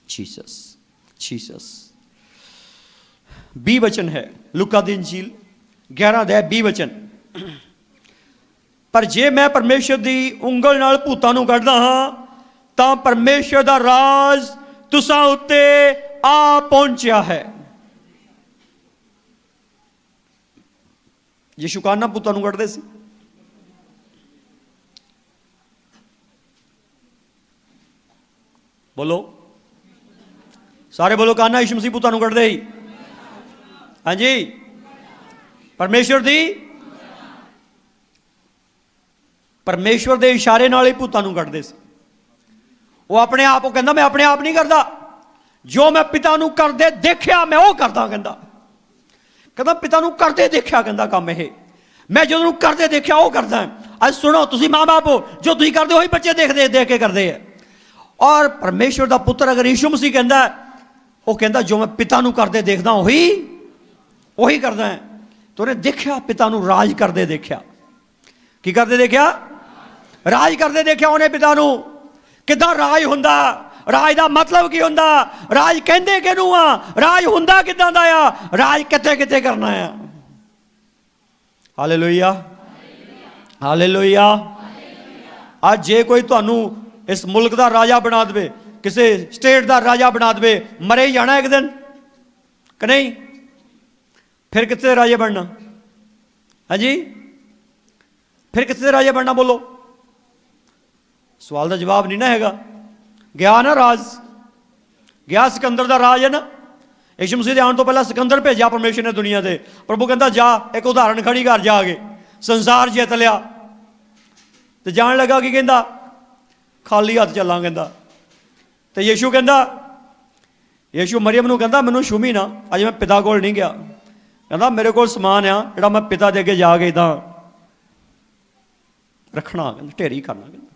जीसस जीसस 20 वचन है, लूका दी अंजील 11 अध्याय 20 वचन। पर जे मैं परमेश्वर की उंगल नाल भूतां नूं कढदा हां तां परमेश्वर दा राज तुसां उत्ते आ पहुंचिया है। यीशु काना भूतां नूं कढदे सी, बोलो सारे बोलो, काना यीशु मसीह भूतां नूं कढदे ही? हाँ जी, परमेश्वर दी, परमेश्वर दे इशारे नाल ही भूतां नूं कढदे सी। वो अपने आप, वो कहंदा मैं अपने आप नहीं करदा, जो मैं पिता नूं करदे देखिया मैं वो करदा। कहता पिता नूं करदे देखिया, कहंदा काम यह मैं जो करदे देखिया वो करदा है। अज सुनो, तुसीं माँ बाप हो, जो तुसीं करदे वही बच्चे देखते देख के करदे है। और परमेश्वर दा पुत्र अगर यीशु मसीह कहंदा वो कहंदा जो मैं पिता नूं करदे देखदा वही करदा है। तो उन्हें देखिया पिता नूं राज करदे देखिया। की करदे देखिया? राज करदे देखिया उन्हें पिता नूं। किदां राज हुंदा, राज दा मतलब की हुंदा, राज कहंदे किहनूं आ, राज हुंदा किदां दा आ, राज कित्थे कित्थे करना है। Hallelujah hallelujah. आज जे कोई तुहानू इस मुल्क का राजा बना दे, किसी स्टेट का राजा बना दे, मरे ही जाना एक दिन कि नहीं? फिर कितने राजे बनना? हाँ जी, फिर कितने राजे बनना? बोलो, सवाल का जवाब नहीं ना हैगा। गया ना राज, गया सिकंदर का राज है ना। यीशु मसीह के आने तो पहला सिकंदर भेजा परमेश्वर ने दुनिया से। प्रभु कहता जा एक उदाहरण खड़ी कर, जाके संसार जित लिया। तो जान लगा कि कहता खाली हथ चला, कहता। तो यीशु कहता, यीशु मरियम नूं कहता मैनू छूमी ना, अज मैं पिता कोल नहीं गया। कहता मेरे को समान आ जिहड़ा मैं पिता दे अगे जाके इदां। रखना, कहते ढेरी करना। कहते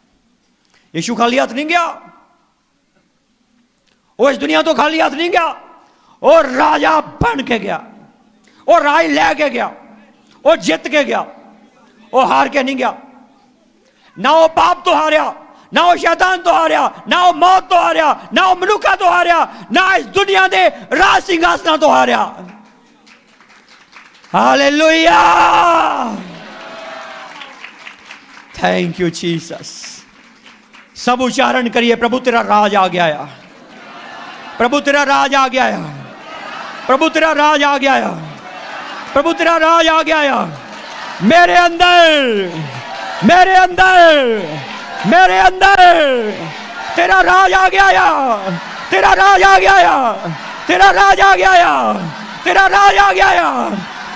यीशु खाली हाथ नहीं गया, वो इस दुनिया तो खाली हाथ नहीं गया, वो राजा बन के गया, वो राज लेके गया, वो जित के गया, वो हार के नहीं गया। ना वो पाप तो हारिया, ना वो शैतान तो हारिया, ना वो मौत तो हारिया, ना वो मनुखा तो हारिया, ना इस दुनिया दे राज सिंहासन तो हारिया। Hallelujah, thank you Jesus. सब उच्चारण करिए, प्रभु तेरा राज आ गया, प्रभु तेरा राज आ गया, प्रभु तेरा राज आ गया, प्रभु तेरा राज आ गया मेरे अंदर, मेरे अंदर, मेरे अंदर। तेरा राज आ गया, तेरा राज आ गया, तेरा राज आ गया, तेरा राज आ गया,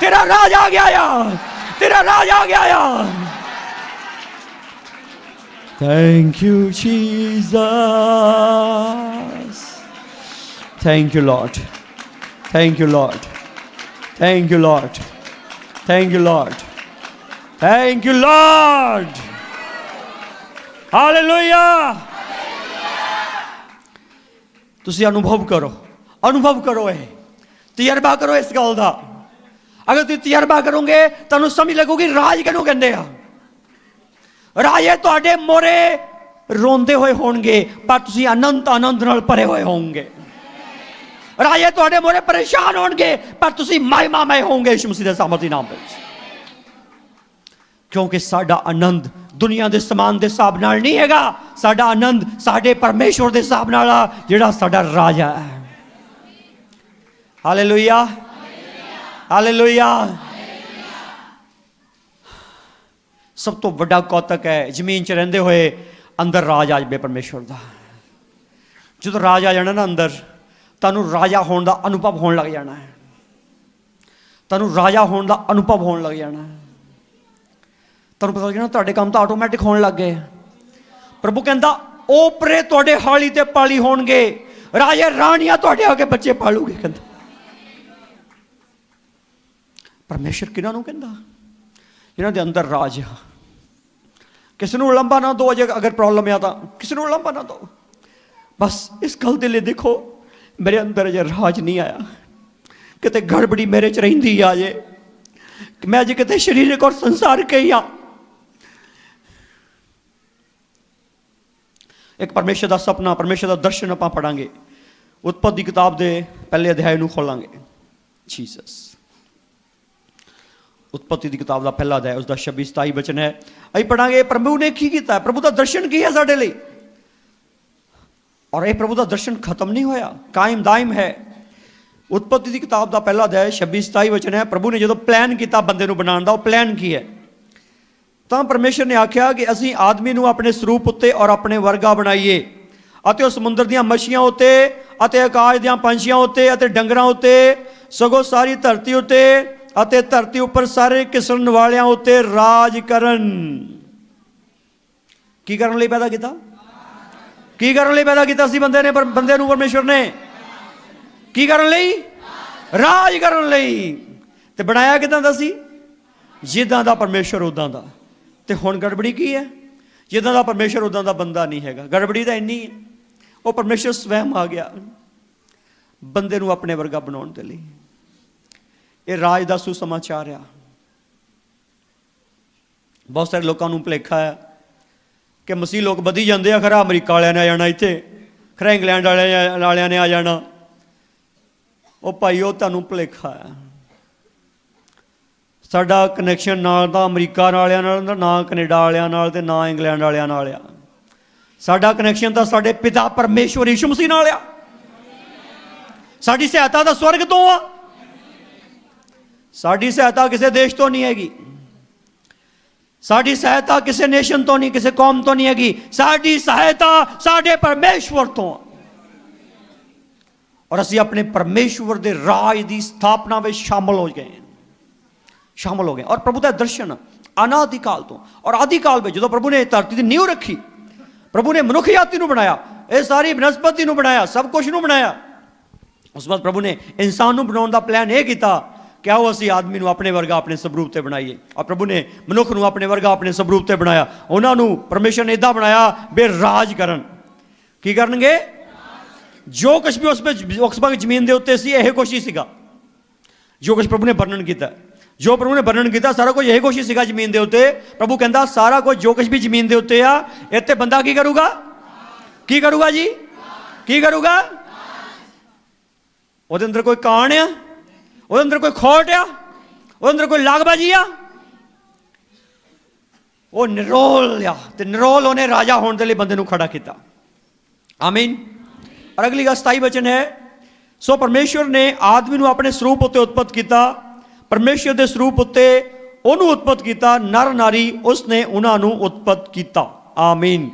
तेरा राज आ गया, तेरा राज आ गया। Thank you Jesus, thank you Lord, thank you Lord, thank you Lord, thank you Lord, thank you Lord. Hallelujah. ਤੁਸੀਂ ਅਨੁਭਵ ਕਰੋ, ਅਨੁਭਵ ਕਰੋ, ਇਹ ਤਜਰਬਾ ਕਰੋ ਇਸ ਗੱਲ ਦਾ। ਅਗਰ ਤੁਸੀਂ ਤਜਰਬਾ ਕਰੋਗੇ ਤੁਹਾਨੂੰ ਸਮਝ ਲੱਗੂਗੀ ਰਾਜ ਕਿਹਨੂੰ ਕਹਿੰਦੇ ਆ। ਰਾਜੇ ਤੁਹਾਡੇ ਮੋਰੇ ਰੋਂਦੇ ਹੋਏ ਹੋਣਗੇ, ਪਰ ਤੁਸੀਂ ਅਨੰਤ ਆਨੰਦ ਨਾਲ ਭਰੇ ਹੋਏ ਹੋਵੋਗੇ। ਰਾਜੇ ਤੁਹਾਡੇ ਮੋਰੇ ਪਰੇਸ਼ਾਨ ਹੋਣਗੇ, ਪਰ ਤੁਸੀਂ ਮਹਿਮਾਮੈ ਹੋਵੋਗੇ ਯਿਸੂ ਮਸੀਹ ਦੇ ਸਾਮਰਥੀ ਨਾਮ ਵਿੱਚ। ਕਿਉਂਕਿ ਸਾਡਾ ਆਨੰਦ ਦੁਨੀਆ ਦੇ ਸਮਾਨ ਦੇ ਹਿਸਾਬ ਨਾਲ ਨਹੀਂ ਹੈਗਾ, ਸਾਡਾ ਆਨੰਦ ਸਾਡੇ ਪਰਮੇਸ਼ਵਰ ਦੇ ਹਿਸਾਬ ਨਾਲ ਆ, ਜਿਹੜਾ ਸਾਡਾ ਰਾਜਾ ਹੈ। Hallelujah, hallelujah. ਸਭ ਤੋਂ ਵੱਡਾ ਕੌਤਕ ਹੈ ਜ਼ਮੀਨ 'ਚ ਰਹਿੰਦੇ ਹੋਏ ਅੰਦਰ ਰਾਜ ਆ ਜਾਵੇ ਪਰਮੇਸ਼ਵਰ ਦਾ। ਜਦੋਂ ਰਾਜ ਆ ਜਾਣਾ ਨਾ ਅੰਦਰ, ਤੁਹਾਨੂੰ ਰਾਜਾ ਹੋਣ ਦਾ ਅਨੁਭਵ ਹੋਣ ਲੱਗ ਜਾਣਾ ਹੈ, ਤੁਹਾਨੂੰ ਰਾਜਾ ਹੋਣ ਦਾ ਅਨੁਭਵ ਹੋਣ ਲੱਗ ਜਾਣਾ ਹੈ। ਤੁਹਾਨੂੰ ਪਤਾ ਲੱਗਣਾ ਤੁਹਾਡੇ ਕੰਮ ਤਾਂ ਆਟੋਮੈਟਿਕ ਹੋਣ ਲੱਗ ਗਏ। ਪ੍ਰਭੂ ਕਹਿੰਦਾ ਓਪਰੇ ਤੁਹਾਡੇ ਹਾਲੀ ਤੇ ਪਾਲੀ ਹੋਣਗੇ, ਰਾਜੇ ਰਾਣੀਆਂ ਤੁਹਾਡੇ ਆ ਕੇ ਬੱਚੇ ਪਾਲੂਗੇ। ਕਹਿੰਦਾ ਪਰਮੇਸ਼ਰ ਕਿਹਨਾਂ ਨੂੰ ਕਹਿੰਦਾ? ਜਿਹਨਾਂ ਦੇ ਅੰਦਰ ਰਾਜ ਆ। ਕਿਸੇ ਨੂੰ ਉਲੰਭਾ ਨਾ ਦਿਓ, ਅਗਰ ਪ੍ਰੋਬਲਮ ਆ ਤਾਂ ਕਿਸੇ ਨੂੰ ਉਲੰਭਾ ਨਾ ਦਿਓ। ਬਸ ਇਸ ਗੱਲ ਦੇ ਲਈ ਦੇਖੋ, ਮੇਰੇ ਅੰਦਰ ਅਜੇ ਰਾਜ ਨਹੀਂ ਆਇਆ, ਕਿਤੇ ਗੜਬੜੀ ਮੇਰੇ 'ਚ ਰਹਿੰਦੀ ਆ ਜੇ, ਮੈਂ ਅਜੇ ਕਿਤੇ ਸਰੀਰਕ ਔਰ ਸੰਸਾਰਿਕ ਹੀ ਆ। ਇੱਕ ਪਰਮੇਸ਼ਰ ਦਾ ਸੁਪਨਾ, ਪਰਮੇਸ਼ਰ ਦਾ ਦਰਸ਼ਨ ਆਪਾਂ ਪੜਾਂਗੇ। ਉਤਪਤ ਦੀ ਕਿਤਾਬ ਦੇ ਪਹਿਲੇ ਅਧਿਆਇ ਨੂੰ ਖੋਲਾਂਗੇ। ਜੀਸਸ, ਉਤਪਤੀ ਦੀ ਕਿਤਾਬ ਦਾ ਪਹਿਲਾ ਅਧਿਆਇ, ਉਸਦਾ 26-27 ਵਚਨ ਹੈ। ਅਸੀਂ ਪੜਾਂਗੇ ਪ੍ਰਭੂ ਨੇ ਕੀ ਕੀਤਾ, ਪ੍ਰਭੂ ਦਾ ਦਰਸ਼ਨ ਕੀ ਹੈ ਸਾਡੇ ਲਈ। ਔਰ ਇਹ ਪ੍ਰਭੂ ਦਾ ਦਰਸ਼ਨ ਖਤਮ ਨਹੀਂ ਹੋਇਆ, ਕਾਇਮ ਦਾਇਮ ਹੈ। ਉਤਪਤੀ ਦੀ ਕਿਤਾਬ ਦਾ ਪਹਿਲਾ ਅਧਿਆਇ 26-27 ਵਚਨ ਹੈ। ਪ੍ਰਭੂ ਨੇ ਜਦੋਂ ਪਲਾਨ ਕੀਤਾ ਬੰਦੇ ਨੂੰ ਬਣਾਉਣ ਦਾ, ਉਹ ਪਲਾਨ ਕੀ ਹੈ? ਤਾਂ ਪਰਮੇਸ਼ਰ ਨੇ ਆਖਿਆ ਕਿ ਅਸੀਂ ਆਦਮੀ ਨੂੰ ਆਪਣੇ ਸਰੂਪ ਉੱਤੇ ਔਰ ਆਪਣੇ ਵਰਗਾ ਬਣਾਈਏ, ਅਤੇ ਉਹ ਸਮੁੰਦਰ ਦੀਆਂ ਮੱਛੀਆਂ ਉੱਤੇ, ਅਤੇ ਆਕਾਸ਼ ਦੀਆਂ ਪੰਛੀਆਂ ਉੱਤੇ, ਅਤੇ ਡੰਗਰਾਂ ਉੱਤੇ, ਸਗੋਂ ਸਾਰੀ ਧਰਤੀ ਉੱਤੇ, ਅਤੇ ਧਰਤੀ ਉੱਪਰ ਸਾਰੇ ਕਿਸਮ ਵਾਲਿਆਂ ਉੱਤੇ ਰਾਜ ਕਰਨ। ਕੀ ਕਰਨ ਲਈ ਪੈਦਾ ਕੀਤਾ? ਕੀ ਕਰਨ ਲਈ ਪੈਦਾ ਕੀਤਾ ਸੀ ਬੰਦੇ ਨੇ? ਬੰਦੇ ਨੂੰ ਪਰਮੇਸ਼ਰ ਨੇ ਕੀ ਕਰਨ ਲਈ? ਰਾਜ ਕਰਨ ਲਈ। ਤੇ ਬਣਾਇਆ ਕਿੱਦਾਂ ਦਾ ਸੀ? ਜਿੱਦਾਂ ਦਾ ਪਰਮੇਸ਼ਰ ਉਦਾਂ ਦਾ। ਤੇ ਹੁਣ ਗੜਬੜੀ ਕੀ ਹੈ? ਜਿੱਦਾਂ ਦਾ ਪਰਮੇਸ਼ਰ ਉਦਾਂ ਦਾ ਬੰਦਾ ਨਹੀਂ ਹੈਗਾ। ਗੜਬੜੀ ਤਾਂ ਇੰਨੀ ਹੈ, ਉਹ ਪਰਮੇਸ਼ਰ ਸਵੈਮ ਆ ਗਿਆ ਬੰਦੇ ਨੂੰ ਆਪਣੇ ਵਰਗਾ ਬਣਾਉਣ ਦੇ ਲਈ। ਇਹ ਰਾਜ ਦਾ ਸੁਸਮਾਚਾਰ ਆ। ਬਹੁਤ ਸਾਰੇ ਲੋਕਾਂ ਨੂੰ ਭੁਲੇਖਾ ਹੈ ਕਿ ਮਸੀਹ ਲੋਕ ਵਧੀ ਜਾਂਦੇ ਆ, ਖਰਾ ਅਮਰੀਕਾ ਵਾਲਿਆਂ ਨੇ ਆ ਜਾਣਾ, ਇੱਥੇ ਖਰਾ ਇੰਗਲੈਂਡ ਵਾਲਿਆਂ ਨੇ ਆ ਜਾਣਾ। ਉਹ ਭਾਈ, ਉਹ ਤੁਹਾਨੂੰ ਭੁਲੇਖਾ ਹੈ। ਸਾਡਾ ਕਨੈਕਸ਼ਨ ਨਾ ਤਾਂ ਅਮਰੀਕਾ ਵਾਲਿਆਂ ਨਾਲ, ਨਾ ਕੈਨੇਡਾ ਵਾਲਿਆਂ ਨਾਲ, ਤੇ ਨਾ ਇੰਗਲੈਂਡ ਵਾਲਿਆਂ ਨਾਲ ਆ। ਸਾਡਾ ਕਨੈਕਸ਼ਨ ਤਾਂ ਸਾਡੇ ਪਿਤਾ ਪਰਮੇਸ਼ਵਰ ਯਿਸੂ ਮਸੀਹ ਨਾਲ ਆ। ਸਾਡੀ ਸਹਾਇਤਾ ਤਾਂ ਸਵਰਗ ਤੋਂ ਆ। ਸਾਡੀ ਸਹਾਇਤਾ ਕਿਸੇ ਦੇਸ਼ ਤੋਂ ਨਹੀਂ ਹੈਗੀ। ਸਾਡੀ ਸਹਾਇਤਾ ਕਿਸੇ ਨੇਸ਼ਨ ਤੋਂ ਨਹੀਂ, ਕਿਸੇ ਕੌਮ ਤੋਂ ਨਹੀਂ ਹੈਗੀ। ਸਾਡੀ ਸਹਾਇਤਾ ਸਾਡੇ ਪਰਮੇਸ਼ਵਰ ਤੋਂ ਆ। ਔਰ ਅਸੀਂ ਆਪਣੇ ਪਰਮੇਸ਼ਵਰ ਦੇ ਰਾਜ ਦੀ ਸਥਾਪਨਾ ਵਿੱਚ ਸ਼ਾਮਲ ਹੋ ਗਏ, ਸ਼ਾਮਲ ਹੋ ਗਏ। ਔਰ ਪ੍ਰਭੂ ਦਾ ਦਰਸ਼ਨ ਅਨਾਦਿਕਾਲ ਤੋਂ ਔਰ ਆਦਿਕਾਲ ਵਿੱਚ, ਜਦੋਂ ਪ੍ਰਭੂ ਨੇ ਧਰਤੀ ਦੀ ਨੀਂਹ ਰੱਖੀ, ਪ੍ਰਭੂ ਨੇ ਮਨੁੱਖ ਜਾਤੀ ਨੂੰ ਬਣਾਇਆ, ਇਹ ਸਾਰੀ ਬਨਸਪਤੀ ਨੂੰ ਬਣਾਇਆ, ਸਭ ਕੁਝ ਨੂੰ ਬਣਾਇਆ। ਉਸ ਤੋਂ ਬਾਅਦ ਪ੍ਰਭੂ ਨੇ ਇਨਸਾਨ ਨੂੰ ਬਣਾਉਣ ਦਾ ਪਲਾਨ ਇਹ ਕੀਤਾ ਕਿਉਂ ਅਸੀਂ ਆਦਮੀ ਨੂੰ ਆਪਣੇ ਵਰਗਾ ਆਪਣੇ ਸਵਰੂਪ ਤੇ ਬਣਾਈਏ। ਔਰ ਪ੍ਰਭੂ ਨੇ ਮਨੁੱਖ ਨੂੰ ਆਪਣੇ ਵਰਗਾ ਆਪਣੇ ਸਵਰੂਪ ਤੇ ਬਣਾਇਆ। ਉਹਨਾਂ ਨੂੰ ਪਰਮੇਸ਼ਰ ਨੇ ਇੱਦਾਂ ਬਣਾਇਆ ਵੀ ਰਾਜ ਕਰਨ। ਕੀ ਕਰਨਗੇ? ਜੋ ਕੁਛ ਵੀ ਉਸ ਵਕਤ ਜ਼ਮੀਨ ਦੇ ਉੱਤੇ ਸੀ ਇਹ ਕੁਛ ਹੀ ਸੀਗਾ ਜੋ ਕੁਛ ਪ੍ਰਭੂ ਨੇ ਵਰਣਨ ਕੀਤਾ। ਜੋ ਪ੍ਰਭੂ ਨੇ ਵਰਣਨ ਕੀਤਾ ਸਾਰਾ ਕੁਝ ਇਹ ਕੁਛ ਹੀ ਸੀਗਾ ਜ਼ਮੀਨ ਦੇ ਉੱਤੇ। ਪ੍ਰਭੂ ਕਹਿੰਦਾ ਸਾਰਾ ਕੁਝ ਜੋ ਕੁਛ ਵੀ ਜ਼ਮੀਨ ਦੇ ਉੱਤੇ ਆ, ਇੱਥੇ ਬੰਦਾ ਕੀ ਕਰੂਗਾ? ਕੀ ਕਰੂਗਾ ਜੀ? ਕੀ ਕਰੂਗਾ? ਉਹਦੇ ਅੰਦਰ ਕੋਈ ਕਾਣ ਆ, ਉਹਦੇ ਅੰਦਰ ਕੋਈ ਖੋਟ ਆ, ਉਹਦੇ ਅੰਦਰ ਕੋਈ ਲਾਗਬਾਜੀ ਆ, ਉਹ ਨਿਰੋਲ ਆ। ਤੇ ਨਿਰੋਲ ਉਹਨੇ ਰਾਜਾ ਹੋਣ ਦੇ ਲਈ ਬੰਦੇ ਨੂੰ ਖੜਾ ਕੀਤਾ। ਆਮੀਨ। ਔਰ ਅਗਲੀ ਗੱਲ 27 ਵਚਨ ਹੈ, ਸੋ ਪਰਮੇਸ਼ਵਰ ਨੇ ਆਦਮੀ ਨੂੰ ਆਪਣੇ ਸਰੂਪ ਉੱਤੇ ਉਤਪਤ ਕੀਤਾ। ਪਰਮੇਸ਼ਵਰ ਦੇ ਸਰੂਪ ਉੱਤੇ ਉਹਨੂੰ ਉਤਪਤ ਕੀਤਾ, ਨਰ ਨਾਰੀ ਉਸਨੇ ਉਹਨਾਂ ਨੂੰ ਉਤਪਤ ਕੀਤਾ। ਆਮੀਨ।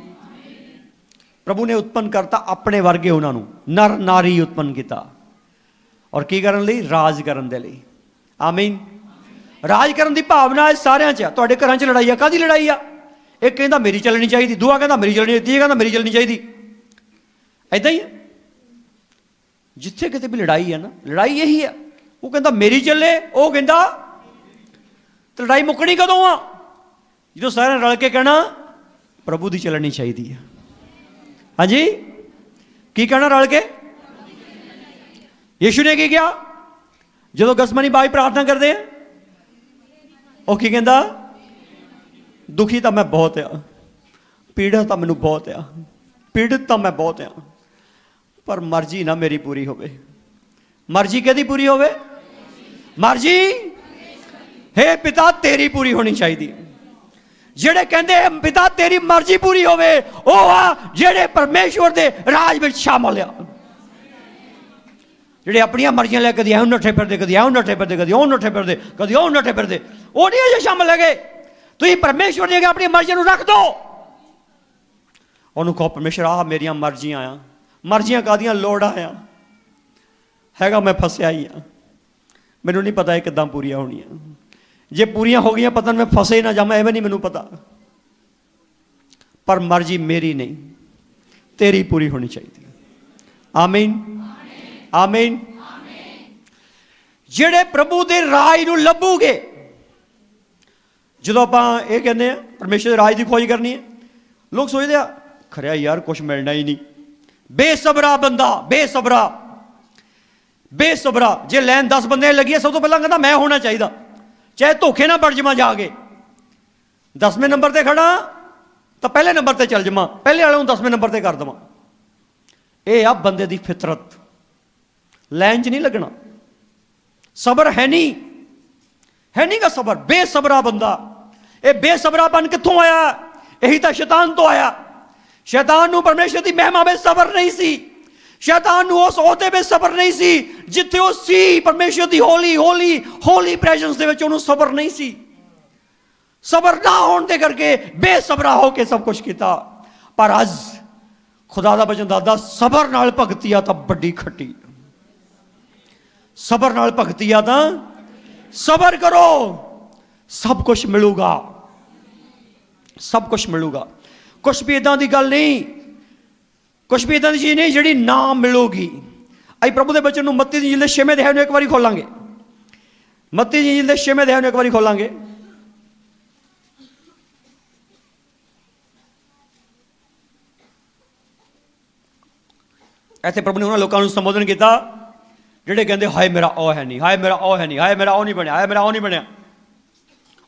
ਪ੍ਰਭੂ ਨੇ ਉਤਪਨ ਕਰਤਾ ਆਪਣੇ ਵਰਗੇ ਉਹਨਾਂ ਨੂੰ, ਨਰ ਨਾਰੀ ਉਤਪਨ ਕੀਤਾ। ਔਰ ਕੀ ਕਰਨ ਲਈ? ਰਾਜ ਕਰਨ ਦੇ ਲਈ। ਆਮੀਨ। ਰਾਜ ਕਰਨ ਦੀ ਭਾਵਨਾ ਸਾਰਿਆਂ 'ਚ ਆ। ਤੁਹਾਡੇ ਘਰਾਂ 'ਚ ਲੜਾਈ ਆ, ਕਾਹਦੀ ਲੜਾਈ ਆ? ਇੱਕ ਕਹਿੰਦਾ ਮੇਰੀ ਚੱਲਣੀ ਚਾਹੀਦੀ, ਦੂਆ ਕਹਿੰਦਾ ਮੇਰੀ ਚੱਲਣੀ, ਤੀਆ ਕਹਿੰਦਾ ਮੇਰੀ ਚੱਲਣੀ ਚਾਹੀਦੀ। ਏਦਾਂ ਹੀ ਆ। ਜਿੱਥੇ ਕਿਤੇ ਵੀ ਲੜਾਈ ਹੈ ਨਾ, ਲੜਾਈ ਇਹੀ ਆ। ਉਹ ਕਹਿੰਦਾ ਮੇਰੀ ਚੱਲੇ, ਉਹ ਕਹਿੰਦਾ। ਤੇ ਲੜਾਈ ਮੁੱਕਣੀ ਕਦੋਂ ਆ? ਜਦੋਂ ਸਾਰਿਆਂ ਨੇ ਰਲ ਕੇ ਕਹਿਣਾ ਪ੍ਰਭੂ ਦੀ ਚੱਲਣੀ ਚਾਹੀਦੀ ਆ। ਹਾਂਜੀ, ਕੀ ਕਹਿਣਾ ਰਲ ਕੇ? ਯੀਸ਼ੂ ਨੇ ਕੀ ਕਿਹਾ ਜਦੋਂ ਗਸਮਨੀ ਬਾਈ ਪ੍ਰਾਰਥਨਾ ਕਰਦੇ ਆ? ਉਹ ਕੀ ਕਹਿੰਦਾ? ਦੁਖੀ ਤਾਂ ਮੈਂ ਬਹੁਤ ਆ, ਪੀੜਾ ਤਾਂ ਮੈਨੂੰ ਬਹੁਤ ਆ, ਪੀੜਤ ਤਾਂ ਮੈਂ ਬਹੁਤ ਆ, ਪਰ ਮਰਜ਼ੀ ਨਾ ਮੇਰੀ ਪੂਰੀ ਹੋਵੇ। ਮਰਜ਼ੀ ਕਿਹਦੀ ਪੂਰੀ ਹੋਵੇ? ਮਰਜ਼ੀ ਹੇ ਪਿਤਾ ਤੇਰੀ ਪੂਰੀ ਹੋਣੀ ਚਾਹੀਦੀ। ਜਿਹੜੇ ਕਹਿੰਦੇ ਪਿਤਾ ਤੇਰੀ ਮਰਜ਼ੀ ਪੂਰੀ ਹੋਵੇ, ਉਹ ਆ ਜਿਹੜੇ ਪਰਮੇਸ਼ਵਰ ਦੇ ਰਾਜ ਵਿੱਚ ਸ਼ਾਮਲ ਆ। ਜਿਹੜੇ ਆਪਣੀਆਂ ਮਰਜ਼ੀਆਂ ਲੈ ਕਦੀ ਐਂ ਨੱਠੇ ਫਿਰਦੇ, ਕਦੀ ਐਂ ਨੱਠੇ ਫਿਰਦੇ, ਕਦੀ ਉਹ ਨੱਠੇ ਫਿਰਦੇ, ਕਦੀ ਉਹ ਨੱਠੇ ਫਿਰਦੇ, ਉਹ ਨਹੀਂ ਅਜੇ ਸ਼ਾਮਲ ਹੈਗੇ। ਤੁਸੀਂ ਪਰਮੇਸ਼ਵਰ ਦੀ ਆਪਣੀ ਮਰਜ਼ੀ ਨੂੰ ਰੱਖ ਦਿਓ। ਉਹਨੂੰ ਕਹੋ ਪਰਮੇਸ਼ਰ ਆ ਮੇਰੀਆਂ ਮਰਜ਼ੀਆਂ ਆ। ਮਰਜ਼ੀਆਂ ਕਾਹਦੀਆਂ? ਲੋੜਾਂ ਆ। ਹੈਗਾ ਮੈਂ ਫਸਿਆ ਹੀ ਆ, ਮੈਨੂੰ ਨਹੀਂ ਪਤਾ ਇਹ ਕਿੱਦਾਂ ਪੂਰੀਆਂ ਹੋਣੀਆਂ। ਜੇ ਪੂਰੀਆਂ ਹੋ ਗਈਆਂ ਪਤਾ ਮੈਂ ਫਸੇ ਨਾ ਜਾਵਾਂ, ਐਵੇਂ ਨਹੀਂ ਮੈਨੂੰ ਪਤਾ। ਪਰ ਮਰਜ਼ੀ ਮੇਰੀ ਨਹੀਂ, ਤੇਰੀ ਪੂਰੀ ਹੋਣੀ ਚਾਹੀਦੀ। ਆਮੀਨ, ਆਮੀਨ। ਜਿਹੜੇ ਪ੍ਰਭੂ ਦੇ ਰਾਜ ਨੂੰ ਲੱਭੂਗੇ, ਜਦੋਂ ਆਪਾਂ ਇਹ ਕਹਿੰਦੇ ਆ ਪਰਮੇਸ਼ਰ ਦੇ ਰਾਜ ਦੀ ਖੋਜ ਕਰਨੀ ਹੈ, ਲੋਕ ਸੋਚਦੇ ਆ ਖਰਿਆ ਯਾਰ ਕੁਛ ਮਿਲਣਾ ਹੀ ਨਹੀਂ। ਬੇਸਬਰਾ ਬੰਦਾ, ਬੇਸਬਰਾ, ਬੇਸਬਰਾ। ਜੇ ਲਾਈਨ 10 ਬੰਦੇ ਲੱਗੀ ਹੈ, ਸਭ ਤੋਂ ਪਹਿਲਾਂ ਕਹਿੰਦਾ ਮੈਂ ਹੋਣਾ ਚਾਹੀਦਾ, ਚਾਹੇ ਧੋਖੇ ਨਾਲ ਬਣ ਜਾਵਾਂ ਜਾ ਕੇ। 10ਵੇਂ ਨੰਬਰ ਤੇ ਖੜਾ ਤਾਂ ਪਹਿਲੇ ਨੰਬਰ ਤੇ ਚੱਲ ਜਾਵਾਂ, ਪਹਿਲੇ ਵਾਲੇ ਨੂੰ 10ਵੇਂ ਨੰਬਰ ਤੇ ਕਰ ਦੇਵਾਂ। ਇਹ ਆ ਬੰਦੇ ਦੀ ਫਿਤਰਤ। ਲਾਈਨ 'ਚ ਨਹੀਂ ਲੱਗਣਾ। ਸਬਰ ਹੈ ਨਹੀਂ, ਹੈ ਨਹੀਂ ਗਾ ਸਬਰ। ਬੇਸਬਰਾ ਬੰਦਾ। ਇਹ ਬੇਸਬਰਾਪਨ ਕਿੱਥੋਂ ਆਇਆ? ਇਹੀ ਤਾਂ ਸ਼ੈਤਾਨ ਤੋਂ ਆਇਆ। ਸ਼ੈਤਾਨ ਨੂੰ ਪਰਮੇਸ਼ਰ ਦੀ ਮਹਿਮਾ ਵਿੱਚ ਸਬਰ ਨਹੀਂ ਸੀ। ਸ਼ੈਤਾਨ ਨੂੰ ਉਸ ਅਹੁਦੇ ਵਿੱਚ ਸਬਰ ਨਹੀਂ ਸੀ ਜਿੱਥੇ ਉਹ ਸੀ। ਪਰਮੇਸ਼ਰ ਦੀ ਹੋਲੀ ਹੋਲੀ ਹੋਲੀ ਪ੍ਰੈਜ਼ੈਂਸ ਦੇ ਵਿੱਚ ਉਹਨੂੰ ਸਬਰ ਨਹੀਂ ਸੀ। ਸਬਰ ਨਾ ਹੋਣ ਦੇ ਕਰਕੇ ਬੇਸਬਰਾ ਹੋ ਕੇ ਸਭ ਕੁਝ ਕੀਤਾ। ਪਰ ਅੱਜ ਖੁਦਾ ਦਾ ਵਚਨ ਦੱਸਦਾ ਸਬਰ ਨਾਲ ਭਗਤੀ ਆ ਤਾਂ ਵੱਡੀ ਖੱਟੀ। ਸਬਰ ਨਾਲ ਭਗਤੀ ਆ ਤਾਂ ਸਬਰ ਕਰੋ, ਸਭ ਕੁਝ ਮਿਲੂਗਾ, ਸਭ ਕੁਝ ਮਿਲੂਗਾ। ਕੁਛ ਵੀ ਇਦਾਂ ਦੀ ਗੱਲ ਨਹੀਂ, ਕੁਛ ਵੀ ਇਦਾਂ ਦੀ ਚੀਜ਼ ਨਹੀਂ ਜਿਹੜੀ ਨਾ ਮਿਲੂਗੀ। ਅਸੀਂ ਪ੍ਰਭੂ ਦੇ ਬਚਨ ਨੂੰ ਮੱਤੀ ਦੀ ਇੰਜੀਲ ਦੇ 6ਵੇਂ ਅਧਿਆਇ ਨੂੰ ਇੱਕ ਵਾਰੀ ਖੋਲਾਂਗੇ। ਮੱਤੀ ਦੀ ਇੰਜੀਲ ਦੇ 6ਵੇਂ ਅਧਿਆਇ ਨੂੰ ਇੱਕ ਵਾਰੀ ਖੋਲਾਂਗੇ। ਇੱਥੇ ਪ੍ਰਭੂ ਨੇ ਉਹਨਾਂ ਲੋਕਾਂ ਨੂੰ ਸੰਬੋਧਨ ਕੀਤਾ ਜਿਹੜੇ ਕਹਿੰਦੇ ਹਾਏ ਮੇਰਾ ਉਹ ਹੈ ਨਹੀਂ, ਹਾਏ ਮੇਰਾ ਉਹ ਹੈ ਨਹੀਂ, ਹਾਏ ਮੇਰਾ ਉਹ ਨਹੀਂ ਬਣਿਆ, ਹਾਏ ਮੇਰਾ ਉਹ ਨਹੀਂ ਬਣਿਆ,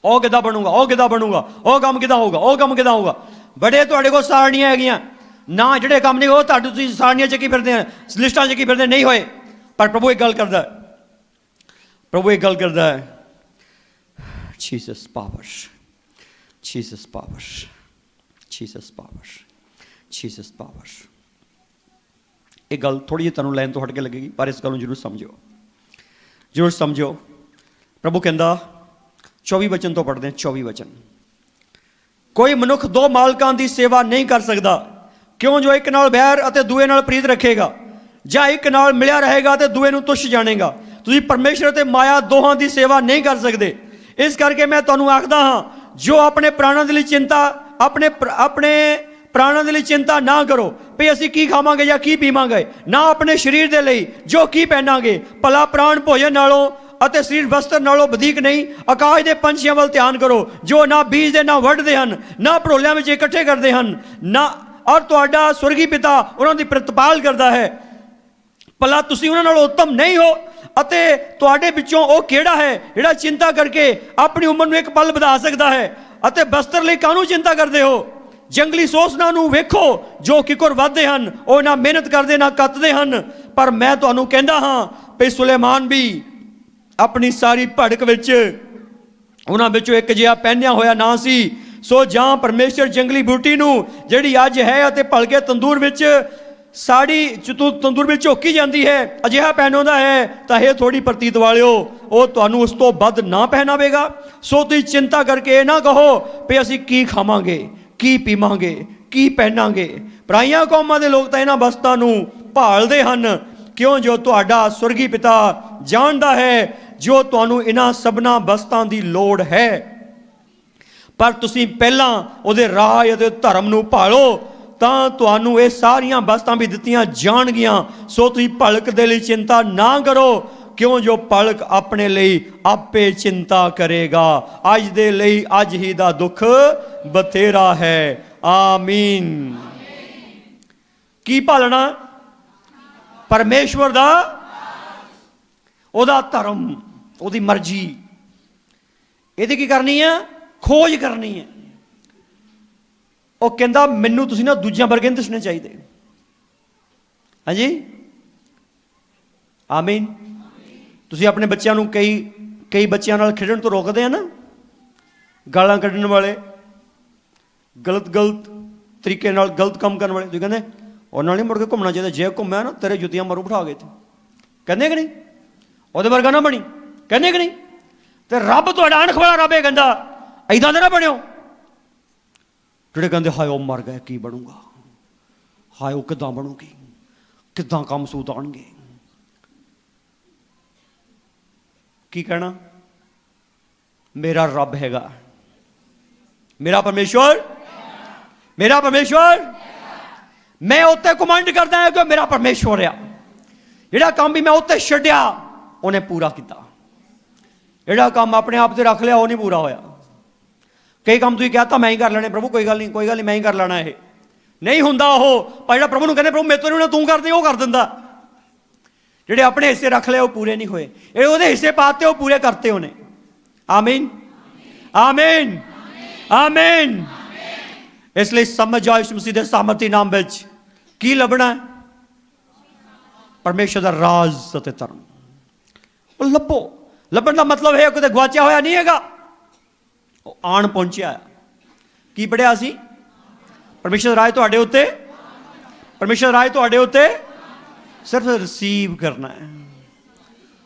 ਉਹ ਕਿੱਦਾਂ ਬਣੂਗਾ, ਉਹ ਕਿੱਦਾਂ ਬਣੂਗਾ, ਉਹ ਕੰਮ ਕਿੱਦਾਂ ਹੋਊਗਾ, ਉਹ ਕੰਮ ਕਿੱਦਾਂ ਹੋਊਗਾ। ਬੜੇ ਤੁਹਾਡੇ ਕੋਲ ਸਾਰਣੀਆਂ ਹੈਗੀਆਂ ਨਾ, ਜਿਹੜੇ ਕੰਮ ਨਹੀਂ ਉਹ ਤੁਹਾਡੇ ਤੁਸੀਂ ਸਾਰਣੀਆਂ ਚੱਕੀ ਫਿਰਦੇ ਆ, ਲਿਸਟਾਂ ਚੱਕੀ ਫਿਰਦੇ ਨਹੀਂ ਹੋਏ। ਪਰ ਪ੍ਰਭੂ ਇੱਕ ਗੱਲ ਕਰਦਾ, ਪ੍ਰਭੂ ਇੱਕ ਗੱਲ ਕਰਦਾ ਹੈ, Jesus power, Jesus power, Jesus power, Jesus power. ਇਹ ਗੱਲ ਥੋੜ੍ਹੀ ਜਿਹੀ ਤੁਹਾਨੂੰ ਲਾਈਨ ਤੋਂ ਹਟ ਕੇ ਲੱਗੇਗੀ, ਪਰ ਇਸ ਗੱਲ ਨੂੰ ਜ਼ਰੂਰ ਸਮਝੋ, ਜ਼ਰੂਰ ਸਮਝੋ। ਪ੍ਰਭੂ ਕਹਿੰਦਾ 24 ਵਚਨ ਤੋਂ ਪੜ੍ਹਦੇ ਹਾਂ, 24 ਵਚਨ। ਕੋਈ ਮਨੁੱਖ ਦੋ ਮਾਲਕਾਂ ਦੀ ਸੇਵਾ ਨਹੀਂ ਕਰ ਸਕਦਾ, ਕਿਉਂ ਜੋ ਇੱਕ ਨਾਲ ਵੈਰ ਅਤੇ ਦੂਏ ਨਾਲ ਪ੍ਰੀਤ ਰੱਖੇਗਾ, ਜਾਂ ਇੱਕ ਨਾਲ ਮਿਲਿਆ ਰਹੇਗਾ ਤੇ ਦੂਏ ਨੂੰ ਤੁੱਛ ਜਾਣੇਗਾ। ਤੁਸੀਂ ਪਰਮੇਸ਼ਰ ਅਤੇ ਮਾਇਆ ਦੋਹਾਂ ਦੀ ਸੇਵਾ ਨਹੀਂ ਕਰ ਸਕਦੇ। ਇਸ ਕਰਕੇ ਮੈਂ ਤੁਹਾਨੂੰ ਆਖਦਾ ਹਾਂ, ਜੋ ਆਪਣੇ ਪ੍ਰਾਣਾਂ ਦੇ ਲਈ ਚਿੰਤਾ ਆਪਣੇ ਪ੍ਰਾਣਾਂ ਦੇ ਲਈ ਚਿੰਤਾ ਨਾ ਕਰੋ ਵੀ ਅਸੀਂ ਕੀ ਖਾਵਾਂਗੇ ਜਾਂ ਕੀ ਪੀਵਾਂਗੇ, ਨਾ ਆਪਣੇ ਸਰੀਰ ਦੇ ਲਈ ਜੋ ਕੀ ਪਹਿਨਾਂਗੇ। ਭਲਾ ਪ੍ਰਾਣ ਭੋਜਨ ਨਾਲੋਂ ਅਤੇ ਸਰੀਰ ਵਸਤਰ ਨਾਲੋਂ ਵਧੇਕ ਨਹੀਂ। ਆਕਾਸ਼ ਦੇ ਪੰਛੀਆਂ ਵੱਲ ਧਿਆਨ ਕਰੋ, ਜੋ ਨਾ ਬੀਜਦੇ ਨਾ ਵੱਢਦੇ ਹਨ, ਨਾ ਭੜੋਲਿਆਂ ਵਿੱਚ ਇਕੱਠੇ ਕਰਦੇ ਹਨ, ਨਾ ਔਰ ਤੁਹਾਡਾ ਸਵਰਗੀ ਪਿਤਾ ਉਹਨਾਂ ਦੀ ਪ੍ਰਤਪਾਲ ਕਰਦਾ ਹੈ। ਭਲਾ ਤੁਸੀਂ ਉਹਨਾਂ ਨਾਲੋਂ ਉੱਤਮ ਨਹੀਂ ਹੋ? ਅਤੇ ਤੁਹਾਡੇ ਵਿੱਚੋਂ ਉਹ ਕਿਹੜਾ ਹੈ ਜਿਹੜਾ ਚਿੰਤਾ ਕਰਕੇ ਆਪਣੀ ਉਮਰ ਨੂੰ ਇੱਕ ਪਲ ਵਧਾ ਸਕਦਾ ਹੈ? ਅਤੇ ਬਸਤਰ ਲਈ ਕਾਹਨੂੰ ਚਿੰਤਾ ਕਰਦੇ ਹੋ? ਜੰਗਲੀ ਸੋਸਨਾਂ ਨੂੰ ਵੇਖੋ, ਜੋ ਕਿਕਰ ਵੱਧਦੇ ਹਨ, ਉਹ ਨਾ ਮਿਹਨਤ ਕਰਦੇ ਨਾ ਕੱਤਦੇ ਹਨ। ਪਰ ਮੈਂ ਤੁਹਾਨੂੰ ਕਹਿੰਦਾ ਹਾਂ ਵੀ ਸੁਲੇਮਾਨ ਵੀ ਆਪਣੀ ਸਾਰੀ ਭੜਕ ਵਿੱਚ ਉਹਨਾਂ ਵਿੱਚੋਂ ਇੱਕ ਜਿਹਾ ਪਹਿਨਿਆ ਹੋਇਆ ਨਾ ਸੀ। ਸੋ ਜਾਂ ਪਰਮੇਸ਼ਰ ਜੰਗਲੀ ਬੂਟੀ ਨੂੰ ਜਿਹੜੀ ਅੱਜ ਹੈ ਅਤੇ ਭਲਕੇ ਤੰਦੂਰ ਵਿੱਚ ਤੰਦੂਰ ਵਿੱਚ ਝੋਕੀ ਜਾਂਦੀ ਹੈ ਅਜਿਹਾ ਪਹਿਨਾਉਂਦਾ ਹੈ, ਤਾਂ ਇਹ ਥੋੜੀ ਪ੍ਰਤੀਤ ਵਾਲਿਓ ਉਹ ਤੁਹਾਨੂੰ ਉਸ ਤੋਂ ਵੱਧ ਨਾ ਪਹਿਨਾਵੇਗਾ। ਸੋ ਤੁਸੀਂ ਚਿੰਤਾ ਕਰਕੇ ਇਹ ਨਾ ਕਹੋ ਵੀ ਅਸੀਂ ਕੀ ਖਾਵਾਂਗੇ, ਕੀ ਪੀਵਾਂਗੇ, ਕੀ ਪਹਿਨਾਂਗੇ। ਪਰਾਈਆਂ ਕੌਮਾਂ ਦੇ ਲੋਕ ਤਾਂ ਇਹਨਾਂ ਵਸਤਾਂ ਨੂੰ ਭਾਲਦੇ ਹਨ, ਕਿਉਂ ਜੋ ਤੁਹਾਡਾ ਸਵਰਗੀ ਪਿਤਾ ਜਾਣਦਾ ਹੈ ਜੋ ਤੁਹਾਨੂੰ ਇਹਨਾਂ ਸਭਨਾਂ ਵਸਤਾਂ ਦੀ ਲੋੜ ਹੈ। ਪਰ ਤੁਸੀਂ ਪਹਿਲਾਂ ਉਹਦੇ ਰਾਜ ਅਤੇ ਧਰਮ ਨੂੰ ਭਾਲੋ, ਤਾਂ ਤੁਹਾਨੂੰ ਇਹ ਸਾਰੀਆਂ ਵਸਤਾਂ ਵੀ ਦਿੱਤੀਆਂ ਜਾਣਗੀਆਂ। ਸੋ ਤੁਸੀਂ ਭਲਕ ਦੇ ਲਈ ਚਿੰਤਾ ਨਾ ਕਰੋ, ਕਿਉਂ ਜੋ ਭਲਕ ਆਪਣੇ ਲਈ ਆਪੇ ਚਿੰਤਾ ਕਰੇਗਾ। ਅੱਜ ਦੇ ਲਈ ਅੱਜ ਹੀ ਦਾ ਦੁੱਖ ਬਥੇਰਾ ਹੈ। ਆਮੀਨ। ਕੀ ਭਾਲਣਾ? ਪਰਮੇਸ਼ਵਰ ਦਾ, ਉਹਦਾ ਧਰਮ, ਉਹਦੀ ਮਰਜ਼ੀ। ਇਹਦੀ ਕੀ ਕਰਨੀ ਹੈ? ਖੋਜ ਕਰਨੀ ਹੈ। ਉਹ ਕਹਿੰਦਾ ਮੈਨੂੰ ਤੁਸੀਂ ਨਾ ਦੂਜਿਆਂ ਵਰਗੇ ਨਹੀਂ ਦਿਸਣੇ ਚਾਹੀਦੇ। ਹਾਂਜੀ, ਆਮੀਨ। ਤੁਸੀਂ ਆਪਣੇ ਬੱਚਿਆਂ ਨੂੰ ਕਈ ਬੱਚਿਆਂ ਨਾਲ ਖੇਡਣ ਤੋਂ ਰੋਕਦੇ ਆ ਨਾ, ਗਾਲਾਂ ਕੱਢਣ ਵਾਲੇ, ਗਲਤ ਤਰੀਕੇ ਨਾਲ ਗਲਤ ਕੰਮ ਕਰਨ ਵਾਲੇ। ਤੁਸੀਂ ਕਹਿੰਦੇ ਉਹਨਾਂ ਨਾਲ ਨਹੀਂ ਮੁੜ ਕੇ ਘੁੰਮਣਾ ਚਾਹੀਦਾ, ਜੇ ਘੁੰਮਿਆ ਨਾ ਤੇਰੇ ਜੁੱਤੀਆਂ ਮਾਰੂ ਬਿਠਾ ਕੇ। ਕਹਿੰਦੇ ਕਿ ਨਹੀਂ? ਉਹਦੇ ਵਰਗਾ ਨਾ ਬਣੀ, ਕਹਿੰਦੇ ਕਿ ਨਹੀਂ? ਤੇ ਰੱਬ ਤੁਹਾਡਾ ਅਣਖ ਵਾਲਾ ਰੱਬ ਇਹ ਕਹਿੰਦਾ ਏਦਾਂ ਦੇ ਨਾ ਬਣਿਓ। ਜਿਹੜੇ ਕਹਿੰਦੇ ਹਾਏ ਉਹ ਮਰ ਗਏ ਕੀ ਬਣੂਗਾ, ਹਾਏ ਉਹ ਕਿੱਦਾਂ ਬਣੂਗੀ, ਕਿੱਦਾਂ ਕੰਮ ਸੂਤ ਆਉਣਗੇ। ਕੀ ਕਹਿਣਾ? ਮੇਰਾ ਰੱਬ ਹੈਗਾ, ਮੇਰਾ ਪਰਮੇਸ਼ਵਰ, ਮੇਰਾ ਪਰਮੇਸ਼ਵਰ, ਮੈਂ ਉੱਤੇ ਕਮਾਂਡ ਕਰਦਾ ਹਾਂ ਕਿ ਮੇਰਾ ਪਰਮੇਸ਼ਵਰ ਆ। ਜਿਹੜਾ ਕੰਮ ਵੀ ਮੈਂ ਉੱਤੇ ਛੱਡਿਆ ਉਹਨੇ ਪੂਰਾ ਕੀਤਾ, ਜਿਹੜਾ ਕੰਮ ਆਪਣੇ ਆਪ ਤੇ ਰੱਖ ਲਿਆ ਉਹ ਨਹੀਂ ਪੂਰਾ ਹੋਇਆ। ਕਈ ਕੰਮ ਤੁਸੀਂ ਕਹਿਤਾ ਮੈਂ ਹੀ ਕਰ ਲੈਣੇ, ਪ੍ਰਭੂ ਕੋਈ ਗੱਲ ਨਹੀਂ ਕੋਈ ਗੱਲ ਨਹੀਂ ਮੈਂ ਹੀ ਕਰ ਲੈਣਾ, ਇਹ ਨਹੀਂ ਹੁੰਦਾ ਉਹ। ਪਰ ਜਿਹੜਾ ਪ੍ਰਭੂ ਨੂੰ ਕਹਿੰਦੇ ਪ੍ਰਭੂ ਮੇਰੇ ਤੋਂ ਨਹੀਂ ਤੂੰ ਕਰਦੇ, ਉਹ ਕਰ ਦਿੰਦਾ। ਜਿਹੜੇ ਆਪਣੇ ਹਿੱਸੇ ਰੱਖ ਲਏ ਉਹ ਪੂਰੇ ਨਹੀਂ ਹੋਏ, ਇਹ ਉਹਦੇ ਹਿੱਸੇ ਪਾਤੇ ਉਹ ਪੂਰੇ ਕਰਤੇ ਉਹਨੇ। ਆਮੀਨ, ਆਮੀਨ, ਆਮੀਨ। ਇਸ ਲਈ ਸਮਝ ਜਾਓ ਯਿਸੂ ਮਸੀਹ ਦੇ ਸਾਮਰਥੀ ਨਾਮ ਵਿੱਚ ਕੀ ਲੱਭਣਾ? ਪਰਮੇਸ਼ਰ ਦਾ ਰਾਜ ਅਤੇ ਧਰਮ। ਉਹ ਲੱਭੋ। ਲੱਭਣ ਦਾ ਮਤਲਬ ਹੈ ਕਿਤੇ ਗਵਾਚਿਆ ਹੋਇਆ ਨਹੀਂ ਹੈਗਾ, ਉਹ ਆਣ ਪਹੁੰਚਿਆ। ਕੀ ਪੜਿਆ ਸੀ? ਪਰਮੇਸ਼ਰ ਰਾਜ ਤੁਹਾਡੇ ਉੱਤੇ, ਪਰਮੇਸ਼ਰ ਰਾਜ ਤੁਹਾਡੇ ਉੱਤੇ ਸਿਰਫ ਰਿਸੀਵ ਕਰਨਾ ਹੈ।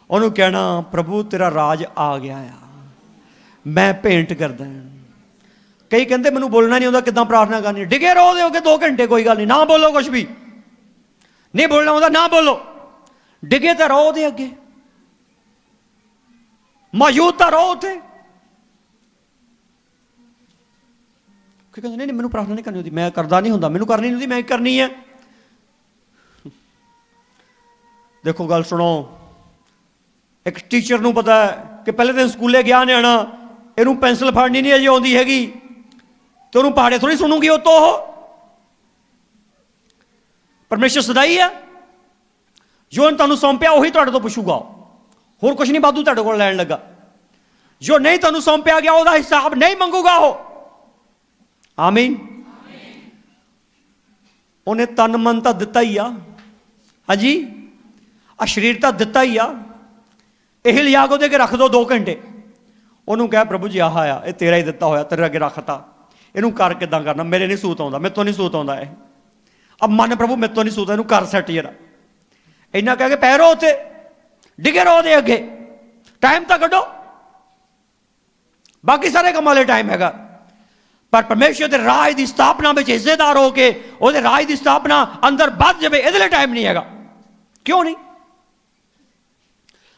ਉਹਨੂੰ ਕਹਿਣਾ ਪ੍ਰਭੂ ਤੇਰਾ ਰਾਜ ਆ ਗਿਆ ਆ, ਮੈਂ ਭੇਂਟ ਕਰਦਾ। ਕਈ ਕਹਿੰਦੇ ਮੈਨੂੰ ਬੋਲਣਾ ਨਹੀਂ ਆਉਂਦਾ, ਕਿੱਦਾਂ ਪ੍ਰਾਰਥਨਾ ਕਰਨੀ? ਡਿਗੇ ਰਹੋ ਦੇ ਹੋਗੇ 2 ਘੰਟੇ, ਕੋਈ ਗੱਲ ਨਹੀਂ, ਨਾ ਬੋਲੋ ਕੁਛ ਵੀ ਨਹੀਂ ਬੋਲਣਾ ਆਉਂਦਾ, ਨਾ ਬੋਲੋ, ਡਿਗੇ ਤਾਂ ਰਹੋ ਉਹਦੇ ਅੱਗੇ, ਮੌਜੂਦ ਤਾਂ ਰਹੋ ਉੱਥੇ। ਕਹਿੰਦੇ ਨਹੀਂ ਮੈਨੂੰ ਪ੍ਰਾਰਥਨਾ ਨਹੀਂ ਕਰਨੀ ਹੁੰਦੀ, ਮੈਂ ਕਰਦਾ ਨਹੀਂ ਹੁੰਦਾ, ਮੈਨੂੰ ਕਰਨੀ ਨਹੀਂ ਹੁੰਦੀ, ਮੈਂ ਕਰਨੀ ਹੈ। ਦੇਖੋ ਗੱਲ ਸੁਣੋ, ਇੱਕ ਟੀਚਰ ਨੂੰ ਪਤਾ ਹੈ ਕਿ ਪਹਿਲੇ ਦਿਨ ਸਕੂਲੇ ਗਿਆ ਨਿਆਣਾ, ਇਹਨੂੰ ਪੈਨਸਲ ਫੜਨੀ ਨਹੀਂ ਅਜੇ ਆਉਂਦੀ ਹੈਗੀ, ਤੇ ਉਹਨੂੰ ਪਹਾੜੇ ਥੋੜੀ ਸੁਣੂਗੀ ਉਹ ਤੋਂ। ਉਹ ਪਰਮੇਸ਼ਰ ਸਦਾਈ ਹੈ, ਜੋ ਉਹਨੇ ਤੁਹਾਨੂੰ ਸੌਂਪਿਆ ਉਹੀ ਤੁਹਾਡੇ ਤੋਂ ਪੁੱਛੂਗਾ, ਹੋਰ ਕੁਛ ਨਹੀਂ ਵਾਧੂ ਤੁਹਾਡੇ ਕੋਲ ਲੈਣ ਲੱਗਾ। ਜੋ ਨਹੀਂ ਤੁਹਾਨੂੰ ਸੌਂਪਿਆ ਗਿਆ ਉਹਦਾ ਹਿਸਾਬ ਨਹੀਂ ਮੰਗੂਗਾ ਉਹ। ਆਮੀਨ। ਉਹਨੇ ਤਨ ਮਨ ਤਾਂ ਦਿੱਤਾ ਹੀ ਆ, ਹਾਂਜੀ ਆ ਸਰੀਰ ਤਾਂ ਦਿੱਤਾ ਹੀ ਆ, ਇਹ ਲਿਆ ਕੇ ਉਹਦੇ ਅੱਗੇ ਰੱਖ ਦਿਓ 2 ਘੰਟੇ। ਉਹਨੂੰ ਕਹਿ ਪ੍ਰਭੂ ਜੀ ਆਹ ਆ, ਇਹ ਤੇਰਾ ਹੀ ਦਿੱਤਾ ਹੋਇਆ, ਤੇਰੇ ਅੱਗੇ ਰੱਖਤਾ, ਇਹਨੂੰ ਕਰ ਕਿੱਦਾਂ ਕਰਨਾ? ਮੇਰੇ ਨਹੀਂ ਸੂਤ ਆਉਂਦਾ, ਮੇਰੇ ਤੋਂ ਨਹੀਂ ਸੂਤ ਆਉਂਦਾ ਇਹ। ਅਬ ਮਨ ਪ੍ਰਭੂ ਮੇਰੇ ਤੋਂ ਨਹੀਂ ਸੂਤ, ਇਹਨੂੰ ਕਰ ਸੈੱਟ ਜਰਾ। ਇੰਨਾ ਕਹਿ ਕੇ ਪੈ ਰਹੋ ਉੱਥੇ, ਡਿੱਗੇ ਰਹੋ ਉਹਦੇ ਅੱਗੇ, ਟਾਈਮ ਤਾਂ ਕੱਢੋ, ਬਾਕੀ ਸਾਰੇ ਕੰਮਾਂ ਲਈ ਟਾਈਮ ਹੈਗਾ। ਪਰ ਪਰਮੇਸ਼ਰ ਦੇ ਰਾਜ ਦੀ ਸਥਾਪਨਾ ਵਿੱਚ ਹਿੱਸੇਦਾਰ ਹੋ ਕੇ ਉਹਦੇ ਰਾਜ ਦੀ ਸਥਾਪਨਾ ਅੰਦਰ ਵੱਧ ਜਾਵੇ, ਇਹਦੇ ਲਈ ਟਾਈਮ ਨਹੀਂ ਹੈਗਾ। ਕਿਉਂ ਨਹੀਂ?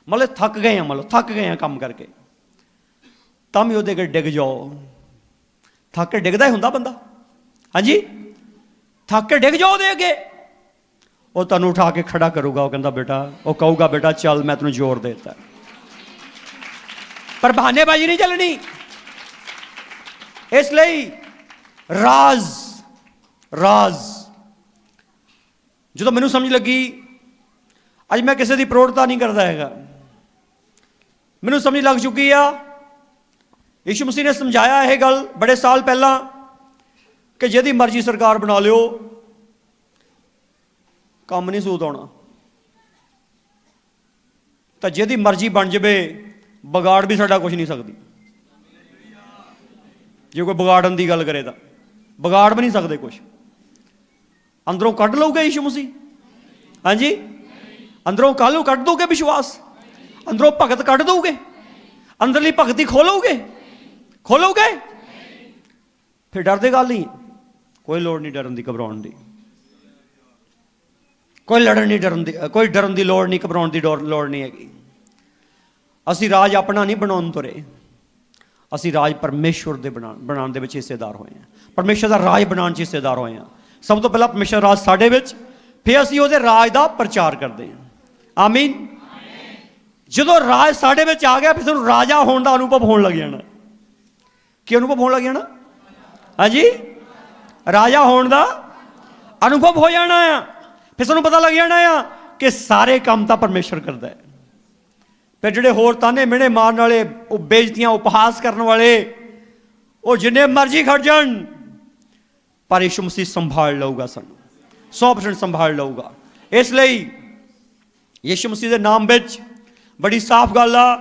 ਮਤਲਬ ਥੱਕ ਗਏ ਆ ਕੰਮ ਕਰਕੇ, ਤਾਂ ਵੀ ਉਹਦੇ ਅੱਗੇ ਡਿੱਗ ਜਾਓ। ਥੱਕ ਕੇ ਡਿੱਗਦਾ ਹੀ ਹੁੰਦਾ ਬੰਦਾ, ਹਾਂਜੀ ਥੱਕ ਕੇ ਡਿੱਗ ਜਾਓ ਉਹਦੇ ਅੱਗੇ, ਉਹ ਤੁਹਾਨੂੰ ਉਠਾ ਕੇ ਖੜਾ ਕਰੂਗਾ। ਉਹ ਕਹਿੰਦਾ ਬੇਟਾ, ਉਹ ਕਹੂਗਾ ਬੇਟਾ ਚੱਲ ਮੈਂ ਤੈਨੂੰ ਜ਼ੋਰ ਦੇ ਦਿੱਤਾ। पर बहानेबाजी नहीं चलनी। इसलिए राज राज जो मैनू समझ लगी, अज मैं किसी की प्रौढ़ता नहीं करता है, मैनू समझ लग चुकी आ। यीशु मसीह ने समझाया यह गल बड़े साल पहला कि जिहदी मर्जी सरकार बना लियो, काम नहीं सूत आना, तो जिहदी मर्जी बन जाए बगाड़ भी साडा कुछ नहीं सकती। जो कोई बगाड़न की गल करे तो बगाड़ भी नहीं सकते कुछ। अंदरों कढ़ लोगे यीशु मसीह, हाँ जी, अंदरों कालू कढ़ दोगे विश्वास, अंदरों भगत कढ़ दोगे, अंदरली भगती खोलोगे खोलोगे, फिर डर की गल नहीं, कोई लोड़ नहीं डरन की घबराउण की, कोई लड़न नहीं डरन की, कोई डरन की लोड़ नहीं, घबराउण की लोड़ नहीं हैगी। असी राज अपना नहीं बनाउण तुरे, असी राज परमेश्वर के बनाने के हिस्सेदार होए हैं, परमेश्वर का राज बनाने च हिस्सेदार होए हैं। सब तो पहला परमेश्वर राज साडे विच, फिर असी उहदे राज का प्रचार करते हैं। आमीन। जो राज साडे विच आ गया, फिर तुहानूं राजा होने का अनुभव होने लग जाना। की अनुभव होने लग जाना? हाँ जी, राजा होने का अनुभव हो जाना है। फिर तुहानूं पता लग जाना है कि सारे काम तो परमेश्वर करता है। फिर जिहड़े होर ताने मिहणे मारन वाले, बेइज्जतियां उपहास करने वाले, वो जिन्ने मर्जी खड़ जान, पर यीशु मसीह संभाल लऊगा, सानूं 100% संभाल लऊगा। इसलिए यीशु मसीह के नाम विच बड़ी साफ गल आ,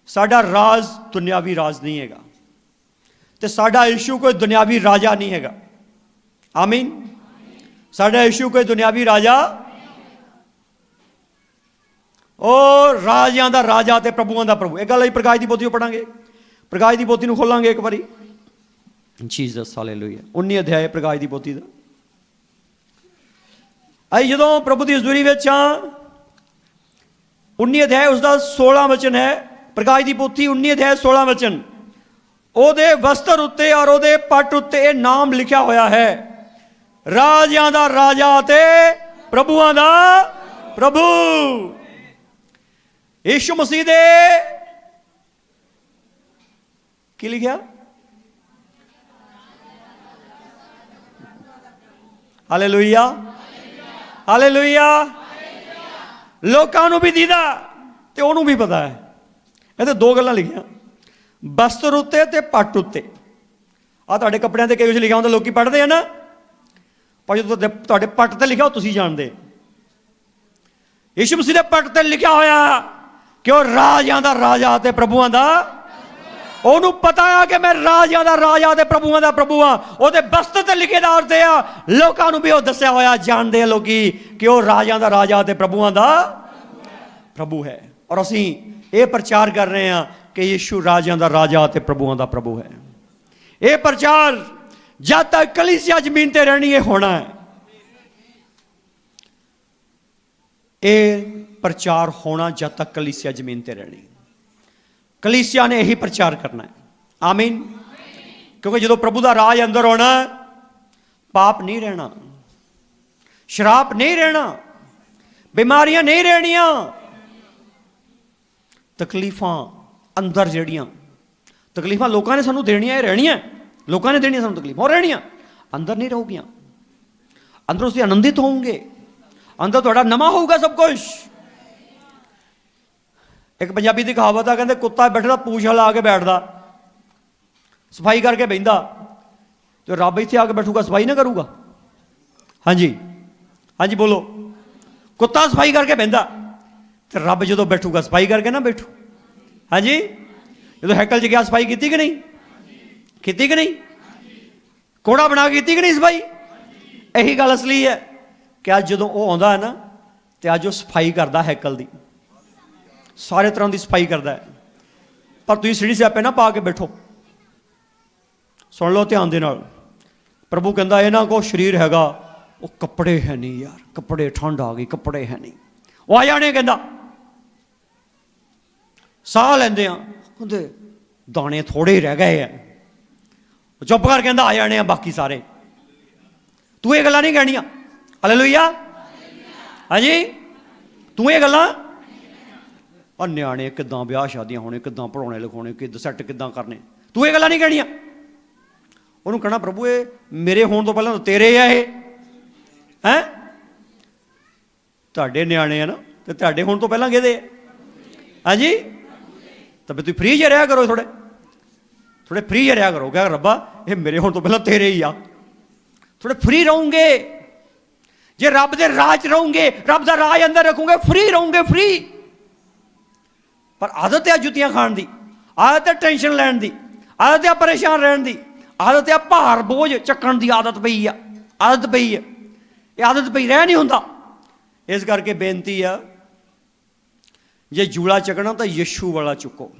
साडा राज दुनियावी राज नहीं हैगा, ते साडा यीशु कोई दुनियावी राजा नहीं हैगा। आमीन। साडा यीशु कोई दुनियावी राजा, और राजियां दा राजा ते प्रभुआं दा प्रभु। एक गल असीं प्रकाश दी पोथी पढ़ांगे, प्रकाश दी पोथी नूं खोलांगे एक बारी। Jesus hallelujah. 19 अध्याय प्रकाश दी पोथी दा। असीं जदों प्रभु दी हज़ूरी विच हां, 19 अध्याय उसका 16 वचन है। प्रकाश दी पोथी 19 अध्याय 16 वचन। ओदे वस्त्र उत्ते और ओदे पट उत्ते यह नाम लिखा होया है, राजियां दा राजा ते प्रभुआं दा प्रभु। यीशु मसीह दे की लिखा? Hallelujah hallelujah. लोकां नूं भी दीदा ते ओनू भी पता है। ये दो गल्लां लिखियां, वस्त्र उत्ते ते पट उत्ते। आ तुहाडे कपड़ियां ते कई कुछ लिखा होंदा, लोकी पढ़दे हैं ना, पर जो तुहाडे पट ते लिखा तुसीं जाणदे। यीशु मसीह दे पट ते लिखा होया कि वह राजियां दा राजा ते प्रभुआं दा, ओनू पता है कि मैं राजियां दा राजा ते प्रभुआं दा प्रभु हाँ। ओहदे वस्त्र ते लिखे दा अर्थ आ, लोकां नूं भी वो दस्सिया होया, जानदे हैं लोकी कि वह राजियां दा राजा ते प्रभुआं दा प्रभु है। और असीं ये प्रचार कर रहे हैं कि यीशु राजियां दा राजा ते प्रभुआं दा प्रभु है। ये प्रचार जब तक कलीसिया जमीन ते रहनी है होना है। ये प्रचार होना जब तक कलीसिया जमीन ते रहनी। कलीसिया ने यही प्रचार करना है। आमीन। क्योंकि जो प्रभु का राज अंदर होना, पाप नहीं रहना, शराब नहीं रहना, बीमारियां नहीं रहनियां, तकलीफां अंदर जड़ियां तकलीफां लोगों ने सानू देनियां रहनियां, लोगों ने देनियां सानू तकलीफां रहनियां, अंदर नहीं रहोगियां। अंदर उससे आनंदित होंगे, अंदर थोड़ा नमा होगा सब कुछ। एक पंजाबी की कहावत है, कहते कुत्ता बैठा पूछ ला के बैठता, सफाई करके बहिंदा, तो रब इत्थे आके बैठूगा सफाई ना करूगा? हाँ जी, हाँ जी बोलो। कुत्ता सफाई करके बहिंदा, तो रब जो बैठूगा सफाई करके ना बैठू? हाँ जी। जो हैकल च गया सफाई की कि नहीं? की कि नहीं? कोड़ा बना की कि नहीं सफाई? यही गल असली है कि अज जो आता है ना, तो अज वो सफाई करता हैकल की, सारे तरह की सफाई करता है। पर तुम सीढ़ी स्यापे ना पा के बैठो। सुन लो ध्यान दे नाल, प्रभु कहता इन्हां को शरीर हैगा, वो कपड़े है नहीं यार, कपड़े ठंड आ गई, कपड़े है नहीं। वो आ जाने, कहता साह लेंदे कहते दाने थोड़े ही रह गए हैं, चुप कर कहता आ जाने बाकी सारे। तू ये गल्लां नहीं कहनियां। हालेलुया। हाँ जी, तू ये गल्लां ਆ ਨਿਆਣੇ ਕਿੱਦਾਂ ਵਿਆਹ ਸ਼ਾਦੀਆਂ ਹੋਣੇ, ਕਿੱਦਾਂ ਪੜ੍ਹਾਉਣੇ ਲਿਖਾਉਣੇ, ਕਿੱਦਾਂ ਸੈੱਟ ਕਿੱਦਾਂ ਕਰਨੇ, ਤੂੰ ਇਹ ਗੱਲਾਂ ਨਹੀਂ ਕਹਿਣੀਆਂ। ਉਹਨੂੰ ਕਹਿਣਾ ਪ੍ਰਭੂ ਇਹ ਮੇਰੇ ਹੋਣ ਤੋਂ ਪਹਿਲਾਂ ਤਾਂ ਤੇਰੇ ਆ, ਇਹ ਹੈਂ ਤੁਹਾਡੇ ਨਿਆਣੇ ਆ ਨਾ, ਤੇ ਤੁਹਾਡੇ ਹੋਣ ਤੋਂ ਪਹਿਲਾਂ ਕਿਹਦੇ ਆ? ਹਾਂਜੀ, ਤਾਂ ਵੀ ਤੁਸੀਂ ਫ੍ਰੀ 'ਚ ਰਿਹਾ ਕਰੋ, ਥੋੜ੍ਹੇ ਫ੍ਰੀ 'ਚ ਰਿਹਾ ਕਰੋ। ਕਿਹਾ ਰੱਬਾ ਇਹ ਮੇਰੇ ਹੋਣ ਤੋਂ ਪਹਿਲਾਂ ਤੇਰੇ ਹੀ ਆ। ਥੋੜ੍ਹੇ ਫ੍ਰੀ ਰਹੋਗੇ, ਜੇ ਰੱਬ ਦੇ ਰਾਜ 'ਚ ਰਹੋਗੇ, ਰੱਬ ਦਾ ਰਾਜ ਅੰਦਰ ਰੱਖੋਗੇ, ਫ੍ਰੀ ਰਹੋਗੇ, ਫ੍ਰੀ। ਪਰ ਆਦਤ ਹੈ ਜੁੱਤੀਆਂ ਖਾਣ ਦੀ, ਆਦਤ ਹੈ ਟੈਨਸ਼ਨ ਲੈਣ ਦੀ, ਆਦਤ ਹੈ ਪਰੇਸ਼ਾਨ ਰਹਿਣ ਦੀ, ਆਦਤ ਹੈ ਭਾਰ ਬੋਝ ਚੱਕਣ ਦੀ ਆਦਤ ਪਈ ਆ, ਆਦਤ ਪਈ ਹੈ। ਇਹ ਆਦਤ ਪਈ ਰਹਿ ਨਹੀਂ ਹੁੰਦਾ। ਇਸ ਕਰਕੇ ਬੇਨਤੀ ਆ, ਜੇ ਜੂਲਾ ਚੱਕਣਾ ਤਾਂ ਯਿਸੂ ਵਾਲਾ ਚੁੱਕੋ।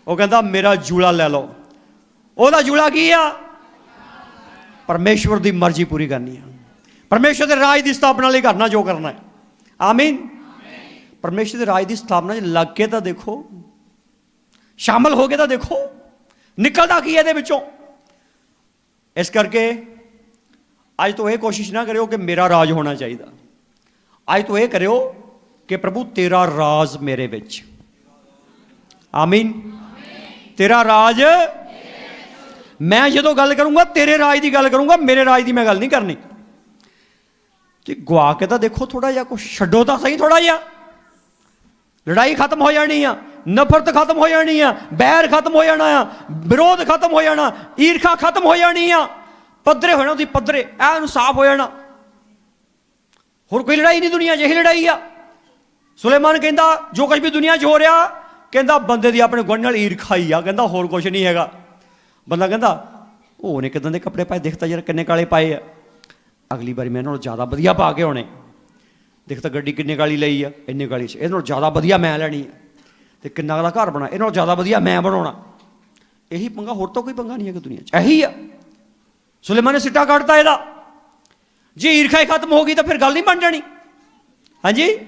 ਉਹ ਕਹਿੰਦਾ ਮੇਰਾ ਜੂਲਾ ਲੈ ਲਓ। ਉਹਦਾ ਜੂਲਾ ਕੀ ਆ? ਪਰਮੇਸ਼ਵਰ ਦੀ ਮਰਜ਼ੀ ਪੂਰੀ ਕਰਨੀ ਆ, ਪਰਮੇਸ਼ਵਰ ਦੇ ਰਾਜ ਦੀ ਸਥਾਪਨਾ ਲਈ ਕਰਨਾ ਜੋ ਕਰਨਾ ਹੈ। ਆਮੀਨ। ਪਰਮੇਸ਼ਵਰ ਦੇ ਰਾਜ ਦੀ ਸਥਾਪਨਾ 'ਚ ਲੱਗ ਕੇ ਤਾਂ ਦੇਖੋ, ਸ਼ਾਮਲ ਹੋ ਕੇ ਤਾਂ ਦੇਖੋ, ਨਿਕਲਦਾ ਕੀ ਇਹਦੇ ਵਿੱਚੋਂ। ਇਸ ਕਰਕੇ ਅੱਜ ਤੋਂ ਇਹ ਕੋਸ਼ਿਸ਼ ਨਾ ਕਰਿਓ ਕਿ ਮੇਰਾ ਰਾਜ ਹੋਣਾ ਚਾਹੀਦਾ। ਅੱਜ ਤੋਂ ਇਹ ਕਰਿਓ ਕਿ ਪ੍ਰਭੂ ਤੇਰਾ ਰਾਜ ਮੇਰੇ ਵਿੱਚ। ਆਮੀਨ। ਤੇਰਾ ਰਾਜ, ਮੈਂ ਜਦੋਂ ਗੱਲ ਕਰੂੰਗਾ ਤੇਰੇ ਰਾਜ ਦੀ ਗੱਲ ਕਰੂੰਗਾ, ਮੇਰੇ ਰਾਜ ਦੀ ਮੈਂ ਗੱਲ ਨਹੀਂ ਕਰਨੀ। ਕਿ ਗਵਾ ਕੇ ਤਾਂ ਦੇਖੋ ਥੋੜਾ ਜਿਹਾ, ਕੁਛ ਛੱਡੋ ਤਾਂ ਸਹੀ ਥੋੜਾ ਜਿਹਾ। ਲੜਾਈ ਖਤਮ ਹੋ ਜਾਣੀ ਆ, ਨਫ਼ਰਤ ਖਤਮ ਹੋ ਜਾਣੀ ਆ, ਬੈਰ ਖਤਮ ਹੋ ਜਾਣਾ ਆ, ਵਿਰੋਧ ਖਤਮ ਹੋ ਜਾਣਾ, ਈਰਖਾ ਖਤਮ ਹੋ ਜਾਣੀ ਆ, ਪੱਧਰੇ ਹੋ ਜਾਣਾ ਤੁਸੀਂ, ਪੱਧਰੇ ਐਨ ਸਾਫ਼ ਹੋ ਜਾਣਾ। ਹੋਰ ਕੋਈ ਲੜਾਈ ਨਹੀਂ ਦੁਨੀਆ 'ਚ, ਇਹੀ ਲੜਾਈ ਆ। ਸੁਲੇਮਾਨ ਕਹਿੰਦਾ ਜੋ ਕੁਝ ਵੀ ਦੁਨੀਆ 'ਚ ਹੋ ਰਿਹਾ, ਕਹਿੰਦਾ ਬੰਦੇ ਦੀ ਆਪਣੇ ਗੁਆਂਢੀ ਨਾਲ ਈਰਖਾ ਹੀ ਆ, ਕਹਿੰਦਾ ਹੋਰ ਕੁਛ ਨਹੀਂ ਹੈਗਾ। ਬੰਦਾ ਕਹਿੰਦਾ ਉਹਨੇ ਕਿੱਦਾਂ ਦੇ ਕੱਪੜੇ ਪਾਏ, ਦਿਖਤਾ ਯਾਰ ਕਿੰਨੇ ਕਾਲੇ ਪਾਏ ਆ, ਅਗਲੀ ਵਾਰੀ ਮੈਂ ਇਹਨਾਂ ਨਾਲੋਂ ਜ਼ਿਆਦਾ ਵਧੀਆ ਪਾ ਕੇ ਆਉਣੇ। ਦੇਖ ਤਾਂ ਗੱਡੀ ਕਿੰਨੇ ਕਾਲੀ ਲਈ ਆ, ਇੰਨੇ ਕਾਲੀ 'ਚ, ਇਹਦੇ ਨਾਲੋਂ ਜ਼ਿਆਦਾ ਵਧੀਆ ਮੈਂ ਲੈਣੀ ਆ। ਅਤੇ ਕਿੰਨਾ ਦਾ ਘਰ ਬਣਾ, ਇਹਨਾਂ ਨਾਲੋਂ ਜ਼ਿਆਦਾ ਵਧੀਆ ਮੈਂ ਬਣਾਉਣਾ। ਇਹੀ ਪੰਗਾ, ਹੋਰ ਤਾਂ ਕੋਈ ਪੰਗਾ ਨਹੀਂ ਹੈਗਾ ਦੁਨੀਆ 'ਚ, ਇਹੀ ਆ। ਸੁਲੇਮਾਨ ਨੇ ਸਿੱਟਾ ਕੱਢਤਾ ਇਹਦਾ। ਜੇ ਈਰਖਾ ਹੀ ਖਤਮ ਹੋ ਗਈ ਤਾਂ ਫਿਰ ਗੱਲ ਨਹੀਂ ਬਣ ਜਾਣੀ। ਹਾਂਜੀ,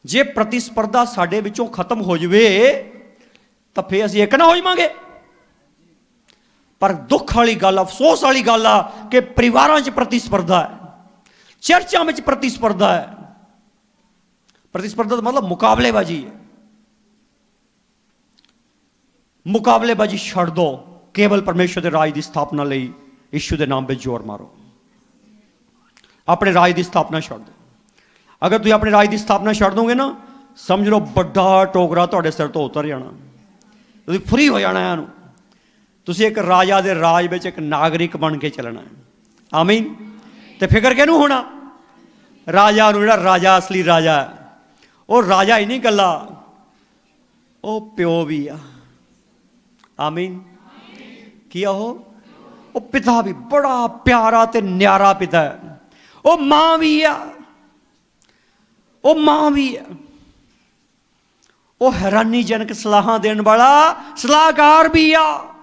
ਜੇ ਪ੍ਰਤੀਸਪਰਧਾ ਸਾਡੇ ਵਿੱਚੋਂ ਖਤਮ ਹੋ ਜਾਵੇ ਤਾਂ ਫਿਰ ਅਸੀਂ ਇੱਕ ਨਾ ਹੋ ਜਾਵਾਂਗੇ। ਪਰ ਦੁੱਖ ਵਾਲੀ ਗੱਲ, ਅਫਸੋਸ ਵਾਲੀ ਗੱਲ ਆ ਕਿ ਪਰਿਵਾਰਾਂ 'ਚ ਪ੍ਰਤੀਸਪਰਧਾ ਹੈ, ਚਰਚਾਂ ਵਿੱਚ ਪ੍ਰਤੀਸਪਰਧਾ ਹੈ। ਪ੍ਰਤੀਸਪਰਧਾ ਦਾ ਮਤਲਬ ਮੁਕਾਬਲੇਬਾਜ਼ੀ ਹੈ। ਮੁਕਾਬਲੇਬਾਜ਼ੀ ਛੱਡ ਦੋ, ਕੇਵਲ ਪਰਮੇਸ਼ਵਰ ਦੇ ਰਾਜ ਦੀ ਸਥਾਪਨਾ ਲਈ ਯਿਸੂ ਦੇ ਨਾਮ ਵਿੱਚ ਜ਼ੋਰ ਮਾਰੋ। ਆਪਣੇ ਰਾਜ ਦੀ ਸਥਾਪਨਾ ਛੱਡ ਦਿਓ। ਅਗਰ ਤੁਸੀਂ ਆਪਣੇ ਰਾਜ ਦੀ ਸਥਾਪਨਾ ਛੱਡ ਦੋਗੇ ਨਾ, ਸਮਝ ਲਓ ਵੱਡਾ ਟੋਕਰਾ ਤੁਹਾਡੇ ਸਿਰ ਤੋਂ ਉਤਰ ਜਾਣਾ, ਤੁਸੀਂ ਫ੍ਰੀ ਹੋ ਜਾਣਾ। ਇਹਨੂੰ ਤੁਸੀਂ ਇੱਕ ਰਾਜਾ ਦੇ ਰਾਜ ਵਿੱਚ ਇੱਕ ਨਾਗਰਿਕ ਬਣ ਕੇ ਚੱਲਣਾ ਹੈ। ਆਮੀਨ। ਤੇ ਫਿਕਰ ਕਿਹਨੂੰ ਹੋਣਾ? ਰਾਜਾ ਨੂੰ, ਜਿਹੜਾ ਰਾਜਾ ਅਸਲੀ ਰਾਜਾ ਹੈ। ਉਹ ਰਾਜਾ ਹੀ ਨਹੀਂ ਇਕੱਲਾ, ਉਹ ਪਿਓ ਵੀ ਆ। ਆਮੀਨ। ਕੀ ਆ ਉਹ ਪਿਤਾ ਵੀ, ਬੜਾ ਪਿਆਰਾ ਤੇ ਨਿਆਰਾ ਪਿਤਾ ਹੈ। ਉਹ ਮਾਂ ਵੀ ਆ, ਉਹ ਮਾਂ ਵੀ ਆ। ਉਹ ਹੈਰਾਨੀਜਨਕ ਸਲਾਹਾਂ ਦੇਣ ਵਾਲਾ ਸਲਾਹਕਾਰ ਵੀ ਆ।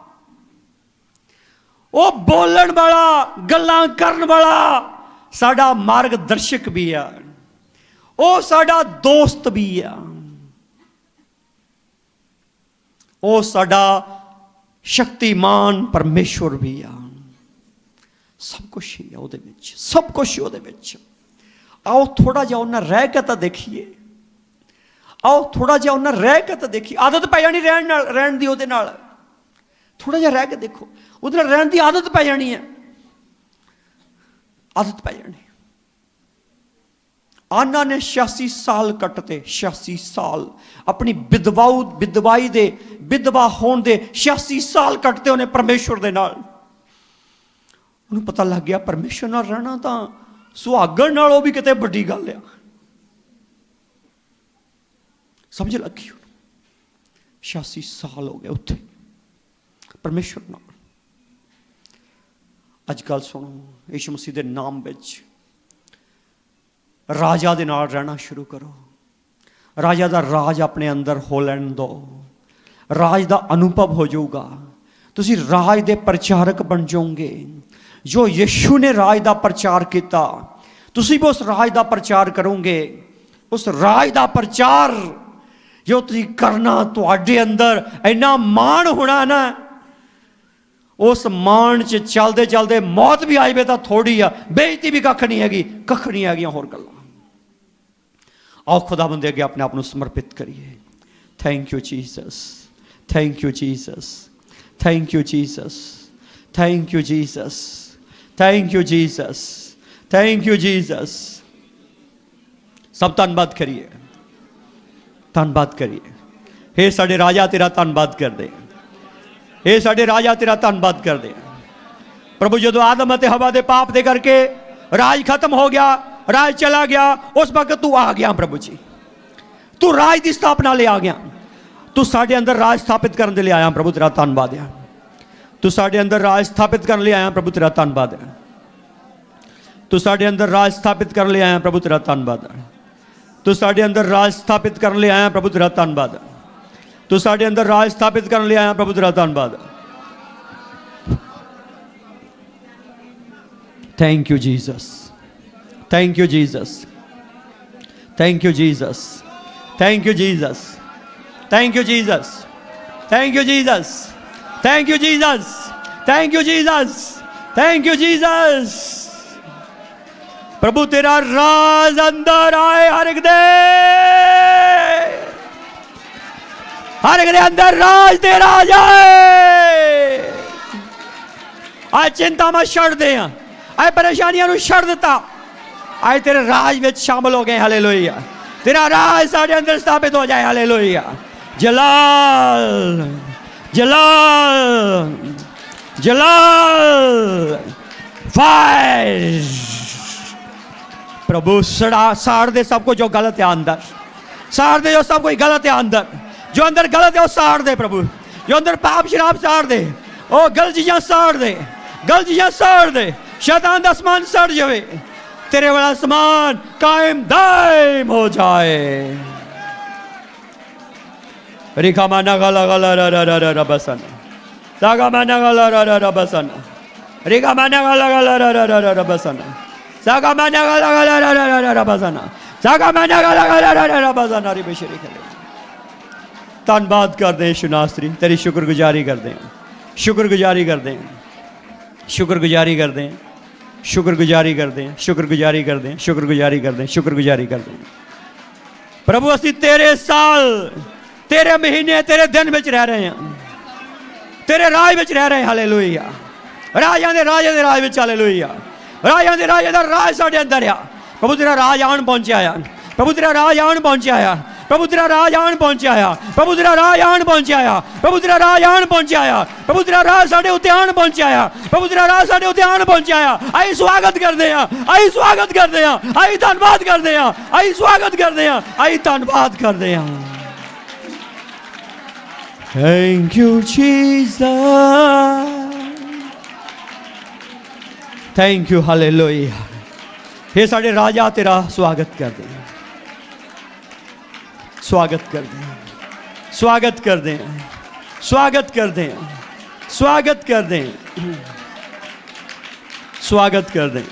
ਉਹ ਬੋਲਣ ਵਾਲਾ, ਗੱਲਾਂ ਕਰਨ ਵਾਲਾ ਸਾਡਾ ਮਾਰਗਦਰਸ਼ਕ ਵੀ ਆ। ਉਹ ਸਾਡਾ ਦੋਸਤ ਵੀ ਆ। ਉਹ ਸਾਡਾ ਸ਼ਕਤੀਮਾਨ ਪਰਮੇਸ਼ਵਰ ਵੀ ਆ। ਸਭ ਕੁਛ ਹੀ ਆ ਉਹਦੇ ਵਿੱਚ, ਸਭ ਕੁਛ ਉਹਦੇ ਵਿੱਚ। ਆਓ ਥੋੜਾ ਜਿਹਾ ਉਹਨਾਂ ਰਹਿ ਕੇ ਤਾਂ ਦੇਖੀਏ। ਆਓ ਥੋੜਾ ਜਿਹਾ ਉਹਨਾਂ ਰਹਿ ਕੇ ਤਾਂ ਦੇਖੀਏ। ਆਦਤ ਪੈ ਜਾਣੀ ਰਹਿਣ ਦੀ ਉਹਦੇ ਨਾਲ। ਥੋੜਾ ਜਿਹਾ ਰਹਿ ਕੇ ਦੇਖੋ, ਉਹਦੇ ਨਾਲ ਰਹਿਣ ਦੀ ਆਦਤ ਪੈ ਜਾਣੀ ਹੈ। ਆਦਤ ਪੈ ਜਾਣੀ। ਆਨਾ ਨੇ 86 ਸਾਲ ਕੱਟਤੇ, 86 ਸਾਲ ਆਪਣੀ ਵਿਧਵਾਈ ਦੇ, ਵਿਧਵਾ ਹੋਣ ਦੇ 86 ਸਾਲ ਕੱਟਤੇ ਉਹਨੇ ਪਰਮੇਸ਼ਵਰ ਦੇ ਨਾਲ। ਉਹਨੂੰ ਪਤਾ ਲੱਗ ਗਿਆ ਪਰਮੇਸ਼ਵਰ ਨਾਲ ਰਹਿਣਾ ਤਾਂ ਸੁਹਾਗਣ ਨਾਲੋਂ ਵੀ ਕਿਤੇ ਵੱਡੀ ਗੱਲ ਆ। ਸਮਝ ਲੱਗੀ ਉਹਨੂੰ। 86 ਸਾਲ ਹੋ ਗਏ ਉੱਥੇ ਪਰਮੇਸ਼ਵਰ ਨਾਲ। ਅੱਜ ਕੱਲ੍ਹ ਸੁਣੋ, ਯਿਸੂ ਮਸੀਹ ਦੇ ਨਾਮ ਵਿੱਚ ਰਾਜਾ ਦੇ ਨਾਲ ਰਹਿਣਾ ਸ਼ੁਰੂ ਕਰੋ। ਰਾਜਾ ਦਾ ਰਾਜ ਆਪਣੇ ਅੰਦਰ ਹੋ ਲੈਣ ਦਿਓ। ਰਾਜ ਦਾ ਅਨੁਭਵ ਹੋ ਜਾਊਗਾ। ਤੁਸੀਂ ਰਾਜ ਦੇ ਪ੍ਰਚਾਰਕ ਬਣ ਜਾਓਗੇ। ਜੋ ਯਿਸੂ ਨੇ ਰਾਜ ਦਾ ਪ੍ਰਚਾਰ ਕੀਤਾ, ਤੁਸੀਂ ਵੀ ਉਸ ਰਾਜ ਦਾ ਪ੍ਰਚਾਰ ਕਰੋਗੇ। ਉਸ ਰਾਜ ਦਾ ਪ੍ਰਚਾਰ ਜੋ ਤੁਸੀਂ ਕਰਨਾ, ਤੁਹਾਡੇ ਅੰਦਰ ਇੰਨਾ ਮਾਣ ਹੋਣਾ ਨਾ, ਉਸ ਮਾਣ 'ਚ ਚੱਲਦੇ ਚੱਲਦੇ ਮੌਤ ਵੀ ਆ ਜਾਵੇ ਤਾਂ ਥੋੜੀ ਆ, ਬੇਇੱਜ਼ਤੀ ਵੀ ਕੱਖ ਨਹੀਂ ਹੈਗੀ, ਕੱਖ ਨਹੀਂ ਹੈਗੀਆਂ ਹੋਰ ਗੱਲਾਂ। आओ खुदावंद दे अगे अपने आप को समर्पित करिए। Thank you Jesus, thank you Jesus, thank you Jesus, thank you Jesus, thank you Jesus, thank you Jesus. सब धन्नवाद करिए, धन्नवाद करिए। हे साडे राजा तेरा धन्नवाद कर दे, हे साडे राजा तेरा धन्नवाद कर दे। प्रभु जो आदम और हवा दे पाप दे करके राज खत्म हो गया, राज चला गया, उस वक्त तू आ गया प्रभु जी, तू राज की स्थापना ले आ गया, तू साडे अंदर राज स्थापित करने ले आया प्रभु तेरा धन्नवाद है। तू साडे अंदर राज स्थापित करने ले आया प्रभु तेरा धन्नवाद है। तू साडे अंदर राज स्थापित करने ले आया प्रभु तेरा धन्नवाद है। तू साडे अंदर राज स्थापित करने ले आया प्रभु तेरा धन्नवाद है। तू साडे अंदर राज स्थापित करने ले आया प्रभु तेरा धन्नवाद। Thank you Jesus, thank you Jesus, thank you Jesus, thank you Jesus, thank you Jesus, thank you Jesus, thank you Jesus, thank you Jesus, thank you Jesus. प्रभु तेरा राज अंदर आए हर एक दे, हर एक दे अंदर राज तेरा आ जाए। आज चिंता में छड़ दे, आज परेशानियां छड़ दिता, आज तेरे राज में शामिल हो गए। हालेलुया, तेरा राज साढ़े अंदर स्थापित हो जाए। हालेलुया, जलाल जलाल जलाल फायर। प्रभु सड़ा साड़ दे सबको जो गलत है अंदर, साड़ दे जो सब कोई गलत है अंदर, जो अंदर गलत है वो साड़ दे प्रभु, जो अंदर पाप शराब साड़ दे, ओ गलत चीज़ां साड़ दे, गलत चीज़ां साड़ दे। शैतान दा आसमान सड़ जाए, तेरे वाला आसमान कायम दायम हो जाए। रिखा माना गला गला रा रा रा रा बसन, सागा माना गला रा रा रा बसन, रिखा माना गला गला रा रा रा रा बसन, सागा माना गला गला रा रा रा रा बसन, सागा माना गला गला रा रा रा बसन। हरी बेशरी करे धन्यवाद कर दे शुनास्त्री, तेरी शुक्रगुजारी कर दें, शुक्रगुजारी कर दें, शुक्रगुजारी कर दें, शुक्रगुजारी कर दें, शुक्रगुजारी कर दें, शुक्रगुजारी कर दें, शुक्रगुजारी कर दें। प्रभु असी तेरे साल, तेरे महीने, तेरे दिन में रह रहे हैं, तेरे राज में रह रहे हैं। हालेलुया, राजा दे राजे दे राज में। हालेलुया, राजा दे राजे दा राज साडे अंदर आ। प्रभु तेरा राज आन पहुंचा आ, प्रभु तेरा राज आन पहुंचा आ, प्रभु तेरा राज आन पहुंचा आ, प्रभु तेरा राज आन पहुंचा आ, प्रभु तेरा राज आन पहुंचा आ, प्रभु तेरा राज साडे उत्ते आन पहुंचा आ, प्रभु तेरा राज साडे उत्ते आन पहुंचा आ। आई स्वागत करदे आ, आई स्वागत करदे आ, आई धन्नवाद करदे आ, आई स्वागत करदे आ, आई धन्नवाद करदे आ। Thank you Jesus, thank you. Hallelujah, हे साडे राजा तेरा स्वागत करदे आ, स्वागत कर दें, स्वागत कर दें, स्वागत कर दें, स्वागत कर दें, स्वागत कर दें,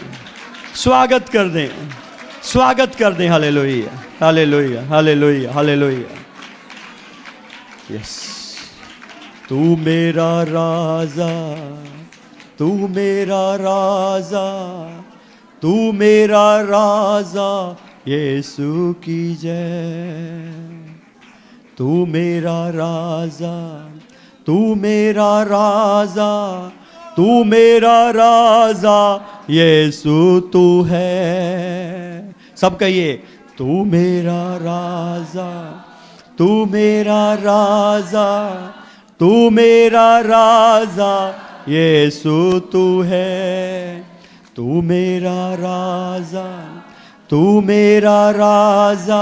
स्वागत कर दें, स्वागत कर दें। Hallelujah, hallelujah, hallelujah, hallelujah. Yes, तू मेरा राजा, तू मेरा राजा, तू मेरा राजा, यीशु की जय। तू मेरा राजा, तू मेरा राजा, तू मेरा राजा, यीशु तू है। सब कहिए, तू मेरा राजा, तू मेरा राजा, तू मेरा राजा, यीशु तू है। तू मेरा राजा, तू मेरा राजा,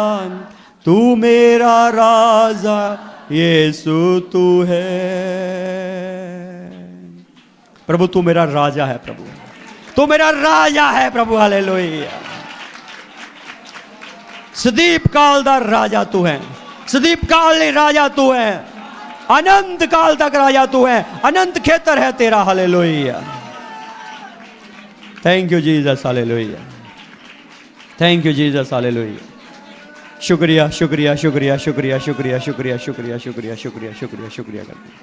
तू मेरा राजा, यीशु तू है। प्रभु तू मेरा राजा है, प्रभु तू मेरा राजा है प्रभु। हालेलुया, सदीप काल दा राजा तू है, सदीप काल ने राजा तू है, अनंत काल तक राजा तू है, अनंत खेतर है तेरा। Hallelujah, thank you Jesus. Hallelujah, thank you Jesus. Hallelujah, शुक्रिया शुक्रिया शुक्रिया शुक्रिया शुक्रिया शुक्रिया शुक्रिया शुक्रिया शुक्रिया शुक्रिया शुक्रिया करते हैं।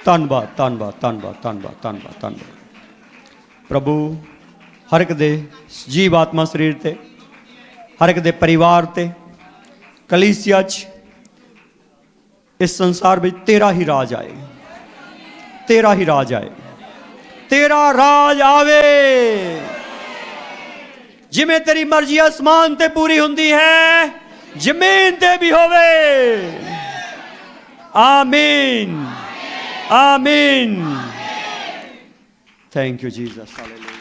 धन्नवाद धन्नवाद धन्नवाद धन्नवाद धन्नवाद धन्नवाद। प्रभु हर एक दे जीव आत्मा शरीर ते, हर एक दे परिवार ते, ਕਲੀਸਿਆ 'ਚ ਇਸ ਸੰਸਾਰ ਵਿੱਚ ਤੇਰਾ ਹੀ ਰਾਜ ਆਏ, ਤੇਰਾ ਹੀ ਰਾਜ ਆਏ, ਤੇਰਾ ਰਾਜ ਆਵੇ। ਜਿਵੇਂ ਤੇਰੀ ਮਰਜ਼ੀ ਅਸਮਾਨ ਤੇ ਪੂਰੀ ਹੁੰਦੀ ਹੈ, ਜ਼ਮੀਨ ਤੇ ਵੀ ਹੋਵੇ। ਆਮੀਨ, ਆਮੀਨ। Thank you Jesus, hallelujah.